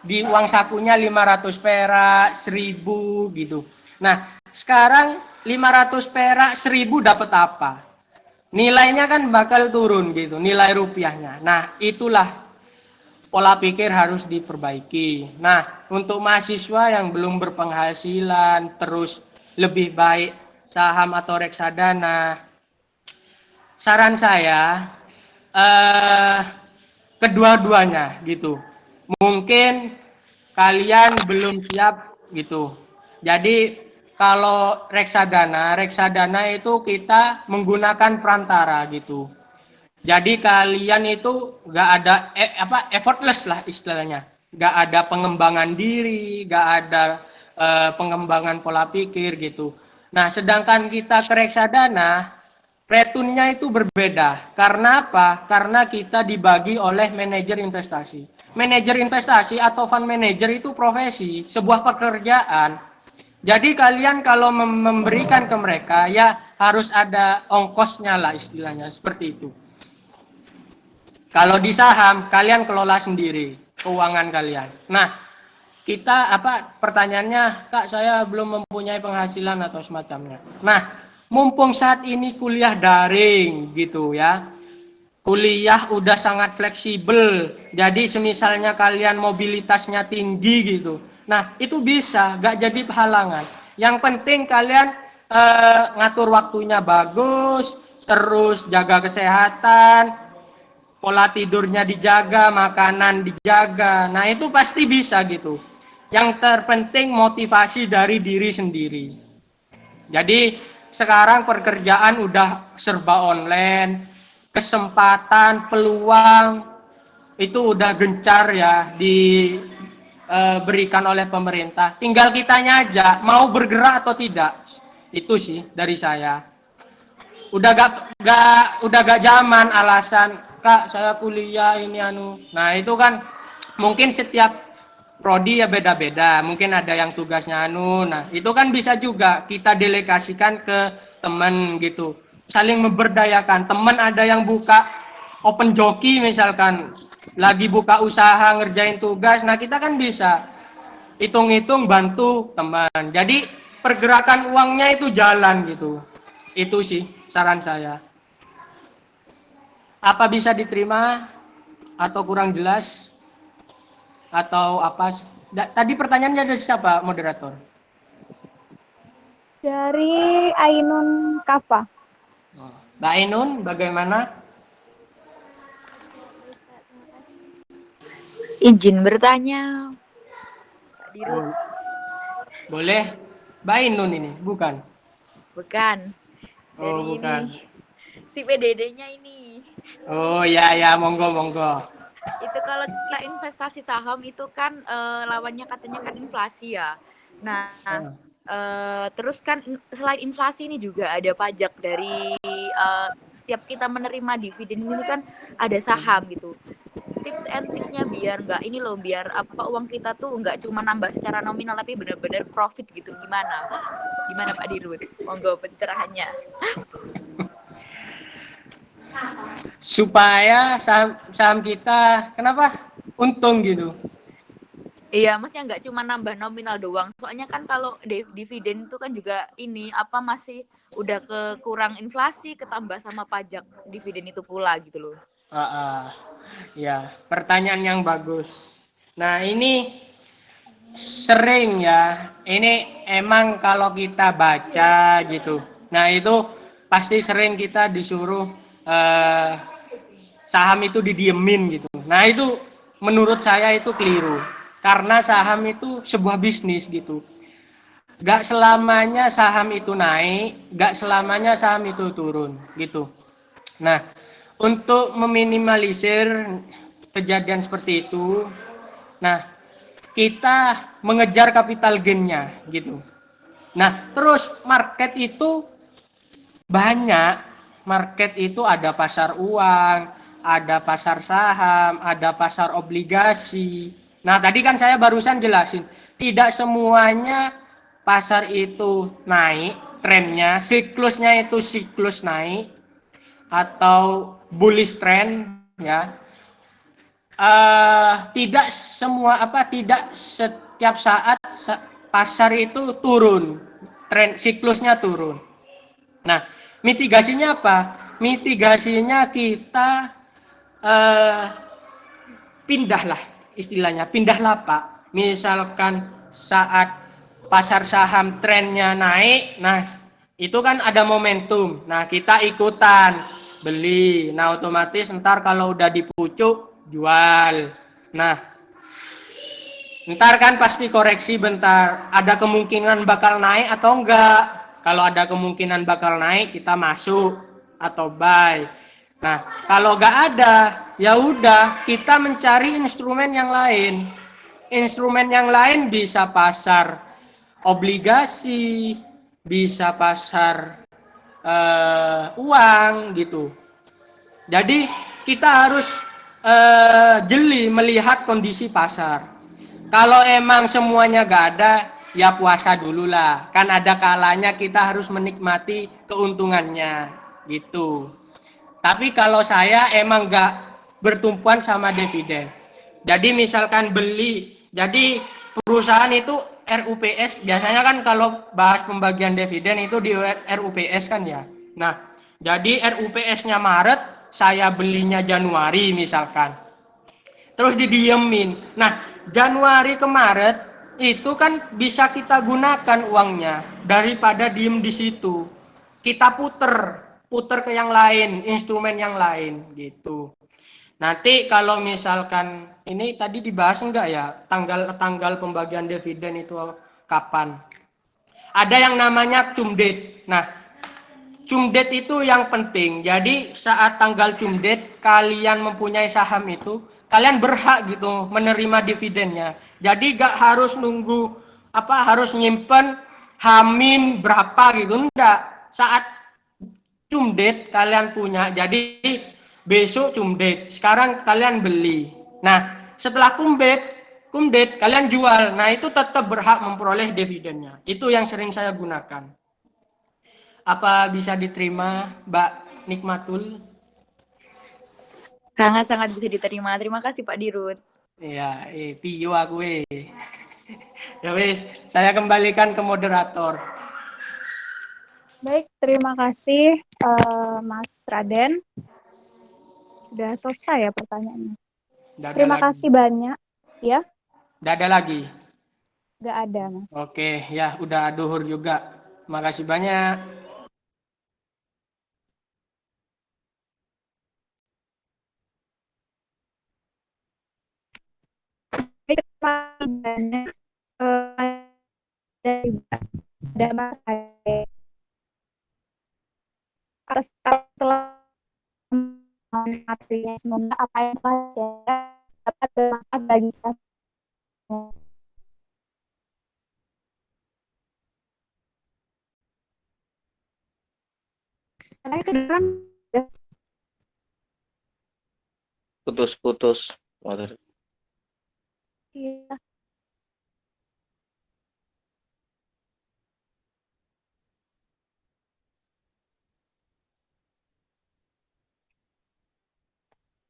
C: di uang sakunya 500 perak, 1000 gitu. Nah, sekarang 500 perak, 1000 dapat apa? Nilainya kan bakal turun gitu, nilai rupiahnya. Nah, itulah pola pikir harus diperbaiki. Nah, untuk mahasiswa yang belum berpenghasilan, terus lebih baik saham atau reksadana, saran saya kedua-duanya gitu. Mungkin kalian belum siap gitu. Jadi kalau reksadana itu kita menggunakan perantara gitu. Jadi kalian itu nggak ada effortless lah istilahnya, nggak ada pengembangan diri, nggak ada pengembangan pola pikir gitu. Nah, sedangkan kita ke reksadana, returnnya itu berbeda. Karena apa? Karena kita dibagi oleh manajer investasi. Manajer investasi atau fund manager itu profesi, sebuah pekerjaan. Jadi kalian kalau memberikan ke mereka ya harus ada ongkosnya lah istilahnya seperti itu. Kalau di saham, kalian kelola sendiri keuangan kalian. Nah, kita pertanyaannya, Kak, saya belum mempunyai penghasilan atau semacamnya. Nah, mumpung saat ini kuliah daring gitu ya. Kuliah udah sangat fleksibel. Jadi semisalnya kalian mobilitasnya tinggi gitu. Nah, itu bisa, gak jadi halangan. Yang penting kalian ngatur waktunya bagus, terus jaga kesehatan, pola tidurnya dijaga, makanan dijaga. Nah, itu pasti bisa gitu. Yang terpenting motivasi dari diri sendiri. Jadi sekarang pekerjaan udah serba online, kesempatan, peluang itu udah gencar ya diberikan oleh pemerintah. Tinggal kitanya aja mau bergerak atau tidak. Itu sih dari saya. Udah gak zaman alasan, Kak, saya kuliah ini Nah, itu kan mungkin setiap prodi ya beda-beda. Mungkin ada yang tugasnya Nah, itu kan bisa juga kita delegasikan ke teman gitu. Saling memberdayakan. Teman ada yang buka open joki misalkan, lagi buka usaha ngerjain tugas. Nah, kita kan bisa hitung-hitung bantu teman. Jadi pergerakan uangnya itu jalan gitu. Itu sih saran saya. Apa bisa diterima atau kurang jelas atau apa? Tadi pertanyaannya dari siapa, moderator?
A: Dari Ainun Kafa.
C: Mbak Ainun, bagaimana?
O: Izin bertanya, Pak Dirut.
C: Boleh? Mbak Ainun ini, bukan?
O: Bukan.
C: Oh,
O: Dari
C: bukan.
O: ini, si PDD-nya ini.
C: Oh, ya, monggo, monggo.
O: Itu kalau kita investasi saham itu kan lawannya katanya kan inflasi ya. Nah, terus kan selain inflasi ini juga ada pajak dari setiap kita menerima dividen ini kan ada saham gitu. Tips and triknya biar nggak ini loh, biar apa uang kita tuh nggak cuma nambah secara nominal tapi benar-benar profit gitu. Gimana Pak Dirut? Monggo pencerahannya.
C: Supaya saham kita kenapa untung gitu.
O: Iya, maksudnya nggak cuma nambah nominal doang. Soalnya kan kalau dividen itu kan juga ini apa masih udah kurang inflasi ketambah sama pajak dividen itu pula gitu loh.
C: Ya, pertanyaan yang bagus. Nah, ini sering ya. Ini emang kalau kita baca gitu. Nah, itu pasti sering kita disuruh saham itu didiemin gitu. Nah, itu menurut saya itu keliru. Karena saham itu sebuah bisnis gitu. Gak selamanya saham itu naik, gak selamanya saham itu turun gitu. Nah, untuk meminimalisir kejadian seperti itu, nah kita mengejar capital gain-nya gitu. Nah, terus market itu banyak. Market itu ada pasar uang, ada pasar saham, ada pasar obligasi. Nah, tadi kan saya barusan jelasin, tidak semuanya pasar itu naik, trennya, siklusnya itu siklus naik atau bullish trend ya. Tidak setiap saat pasar itu turun, tren siklusnya turun. Nah, mitigasinya apa? Mitigasinya kita pindahlah, istilahnya pindah lapak. Misalkan saat pasar saham trennya naik, nah itu kan ada momentum. Nah, kita ikutan beli. Nah, otomatis ntar kalau udah di pucuk jual. Nah, ntar kan pasti koreksi bentar. Ada kemungkinan bakal naik atau enggak? Kalau ada kemungkinan bakal naik, kita masuk atau buy. Nah, kalau enggak ada, ya udah kita mencari instrumen yang lain. Instrumen yang lain bisa pasar obligasi, bisa pasar uang gitu. Jadi kita harus jeli melihat kondisi pasar. Kalau emang semuanya gak ada, ya puasa dulu lah. Kan ada kalanya kita harus menikmati keuntungannya gitu. Tapi kalau saya emang gak bertumpuan sama dividen. Jadi misalkan beli, jadi perusahaan itu RUPS, biasanya kan kalau bahas pembagian dividen itu di RUPS kan ya. Nah, jadi RUPS-nya Maret, saya belinya Januari misalkan. Terus didiemin. Nah, Januari ke Maret itu kan bisa kita gunakan uangnya daripada diem di situ. Kita puter ke yang lain, instrumen yang lain gitu. Nanti kalau misalkan ini tadi dibahas enggak ya, tanggal pembagian dividen itu kapan? Ada yang namanya cum date. Nah, cum date itu yang penting. Jadi saat tanggal cum date kalian mempunyai saham itu, kalian berhak gitu menerima dividennya. Jadi gak harus nunggu harus nyimpen hamin berapa gitu, enggak. Saat cum date kalian punya, jadi besok cum date, sekarang kalian beli. Nah, setelah cum date kalian jual. Nah, itu tetap berhak memperoleh dividennya. Itu yang sering saya gunakan. Apa bisa diterima, Mbak Nikmatul?
O: Sangat-sangat bisa diterima. Terima kasih Pak Dirut.
C: Iya, piyo aku Ya wis, saya kembalikan ke moderator.
A: Baik, terima kasih Mas Raden. Sudah selesai ya pertanyaannya. Terima kasih banyak ya.
C: Tidak ada lagi.
A: Nggak ada, Mas.
C: Oke, ya udah duhur juga. Makasih banyak.
A: pidana dan juga ada harus telah materinya, semoga apa yang telah dapat bermanfaat bagi kita semua. Karena kedengeran
L: Putus-putus. Motor.
A: iya.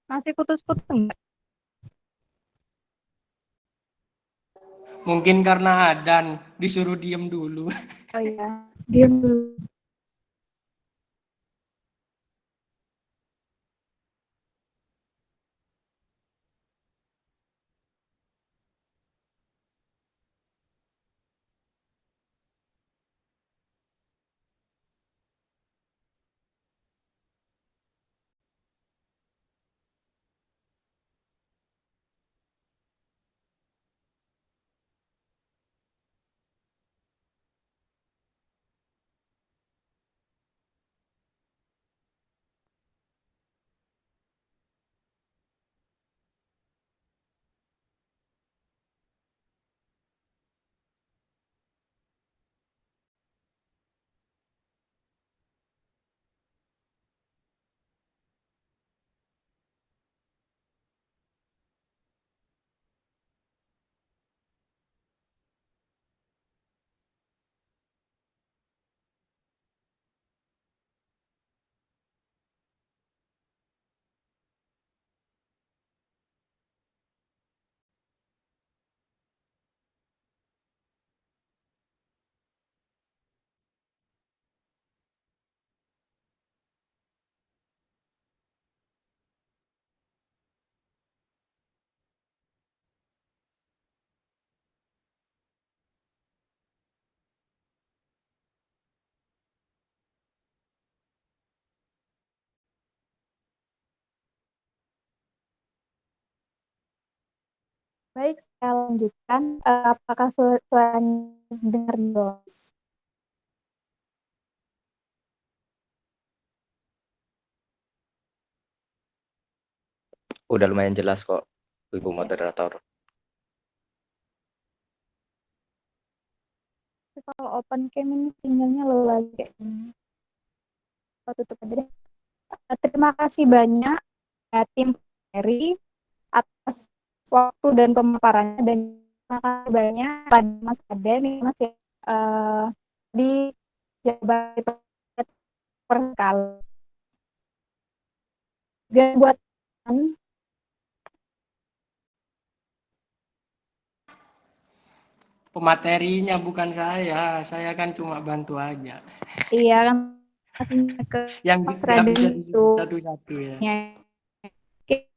A: Masih putus-putus enggak?
C: Mungkin karena adan disuruh diem dulu.
A: Oh iya, diam dulu. Baik, saya lanjutkan. Apakah suaranya dengar jelas?
L: Udah lumayan jelas kok, Ibu moderator.
A: Kalau open cam ini sinyalnya low lagi kayak gini. Aku tutup aja deh. Terima kasih banyak ya, tim Peri atas waktu dan pemaparannya, dan terima kasih banyak pada Mas Ade nih Mas ya, di jabatan perkali. Dan buat
C: Pematerinya bukan saya kan cuma bantu aja.
A: iya kan kasihnya ke
C: Yang
A: Mas
C: nggak
A: Raden
C: bisa
A: itu
C: disebut satu-satu ya.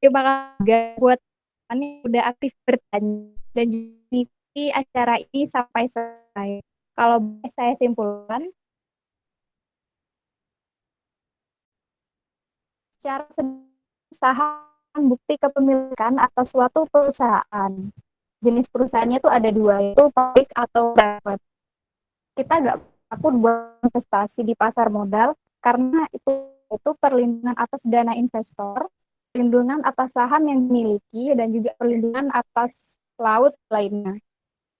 A: Terima kasih buat ini udah aktif bertanya dan mengikuti acara ini sampai selesai. Kalau saya simpulkan, secara saham bukti kepemilikan atas suatu perusahaan. Jenis perusahaannya itu ada dua, yaitu public atau private. Kita nggak takut buat investasi di pasar modal karena itu perlindungan atas dana investor, perlindungan atas saham yang dimiliki, dan juga perlindungan atas laut lainnya.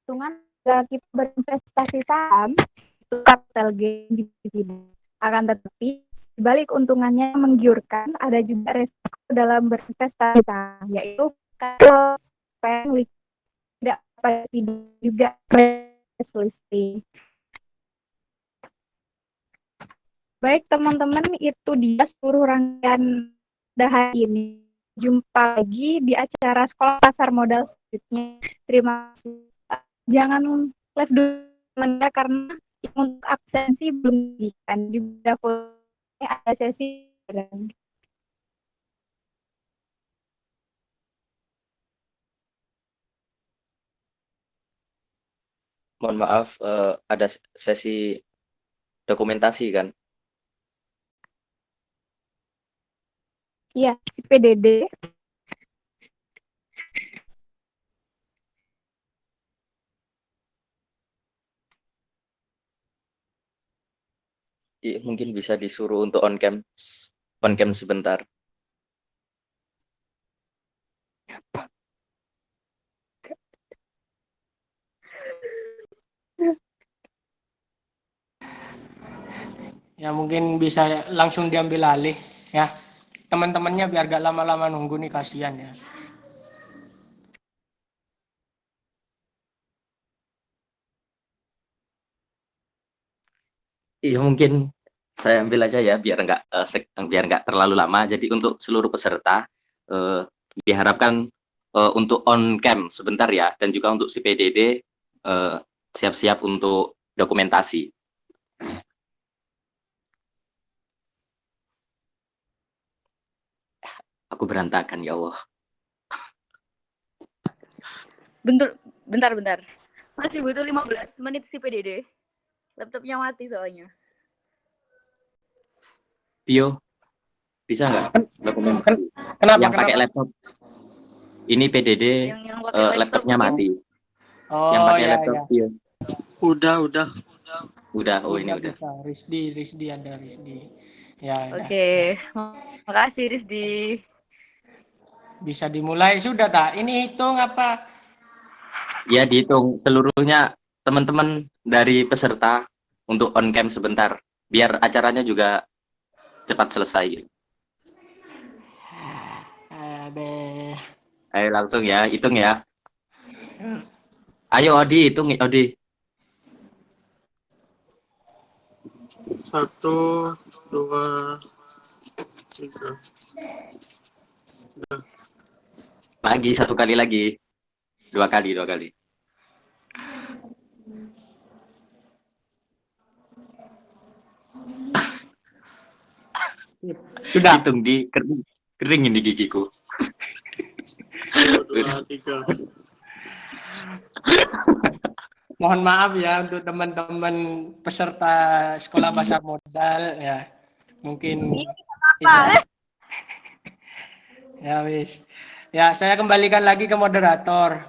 A: Hitungan jika kita berinvestasi saham itu capital gain dividen. Akan tetapi dibalik untungannya menggiurkan, ada juga resiko dalam berinvestasi saham, yaitu kalau tidak dapat juga listing. Baik teman-teman, itu dia seluruh rangkaian hari ini. Jumpa lagi di acara Sekolah Pasar Modal selanjutnya. Terima kasih. Jangan live dulu karena untuk absensi belum bisa. Juga ada sesi.
L: Mohon maaf, ada sesi dokumentasi kan?
A: Iya, PDD.
L: Mungkin bisa disuruh untuk on cam sebentar.
C: Ya mungkin bisa langsung diambil alih ya. Teman-temannya biar gak lama-lama nunggu nih, kasihan ya.
L: Iya, mungkin saya ambil aja ya biar nggak terlalu lama. Jadi untuk seluruh peserta diharapkan untuk on cam sebentar ya, dan juga untuk si PDD siap-siap untuk dokumentasi. Aku berantakan ya Allah.
O: Bentar. Masih butuh 15 menit si PDD. Laptopnya mati soalnya.
L: Pio, bisa nggak dokumentasi?
C: Kenapa?
L: Yang pakai laptop. Ini PDD
O: Yang pakai
L: laptopnya mati.
C: Oh,
L: yang pakai
C: ya,
L: laptop
C: ya.
L: Pio.
C: Udah.
L: Oh, ini udah.
C: Bisa. Risdi ada Risdi. Ya,
O: Oke. Makasih Risdi.
C: Bisa dimulai sudah tak? Ini hitung apa?
L: Ya, dihitung seluruhnya teman-teman dari peserta untuk on cam sebentar biar acaranya juga cepat selesai. Ayo langsung ya, hitung ya. Ayo Odi, hitung Odi.
C: 1, 2, 3.
L: Lagi satu kali lagi. Dua kali.
C: Sudah.
L: Hitung di kering ini gigiku.
C: 2, 3. Mohon maaf ya untuk teman-teman peserta sekolah pasar modal ya. Mungkin ya wis. Ya, saya kembalikan lagi ke moderator.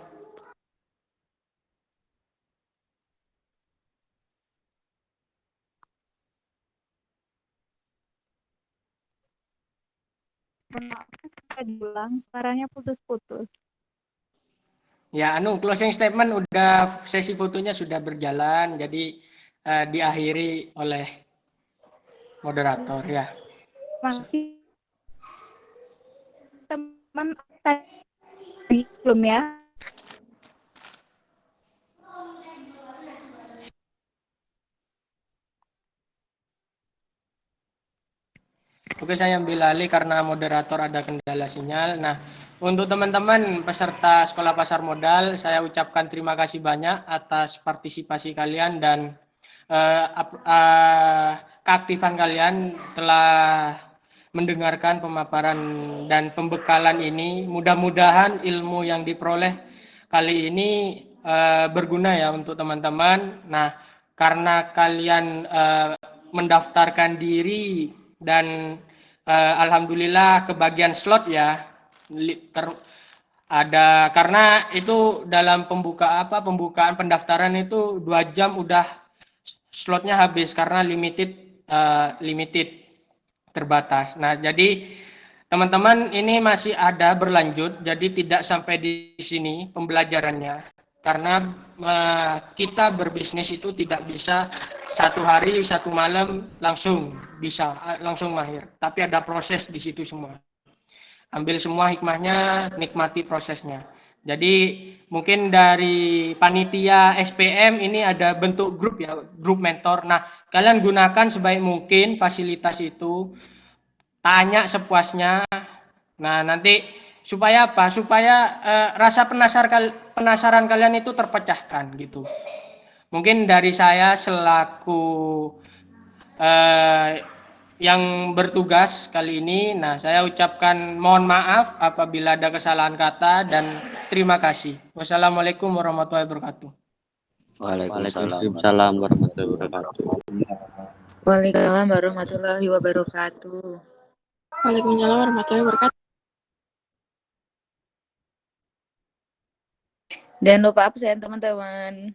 A: Diulang, suaranya putus-putus.
C: Ya, closing statement udah, sesi fotonya sudah berjalan, jadi diakhiri oleh moderator ya.
A: Masih teman tadi belum ya?
C: Oke, saya ambil alih karena moderator ada kendala sinyal. Nah, untuk teman-teman peserta sekolah pasar modal, saya ucapkan terima kasih banyak atas partisipasi kalian dan keaktifan kalian telah mendengarkan pemaparan dan pembekalan ini. Mudah-mudahan ilmu yang diperoleh kali ini berguna ya untuk teman-teman. Nah, karena kalian mendaftarkan diri dan alhamdulillah kebagian slot ya, ada karena itu dalam pembukaan pendaftaran itu 2 jam udah slotnya habis karena limited terbatas. Nah, jadi teman-teman ini masih ada berlanjut, jadi tidak sampai di sini pembelajarannya. Karena kita berbisnis itu tidak bisa 1 hari 1 malam langsung mahir, tapi ada proses di situ semua. Ambil semua hikmahnya, nikmati prosesnya. Jadi mungkin dari panitia SPM ini ada bentuk grup ya, grup mentor. Nah, kalian gunakan sebaik mungkin fasilitas itu, tanya sepuasnya. Nah, nanti supaya apa? Supaya rasa penasaran kalian itu terpecahkan gitu. Mungkin dari saya selaku yang bertugas kali ini, nah saya ucapkan mohon maaf apabila ada kesalahan kata dan terima kasih. Wassalamualaikum warahmatullahi wabarakatuh.
K: Waalaikumsalam warahmatullahi wabarakatuh.
O: Waalaikumsalam warahmatullahi wabarakatuh.
B: Waalaikumsalam warahmatullahi wabarakatuh.
O: Jangan lupa absen teman-teman.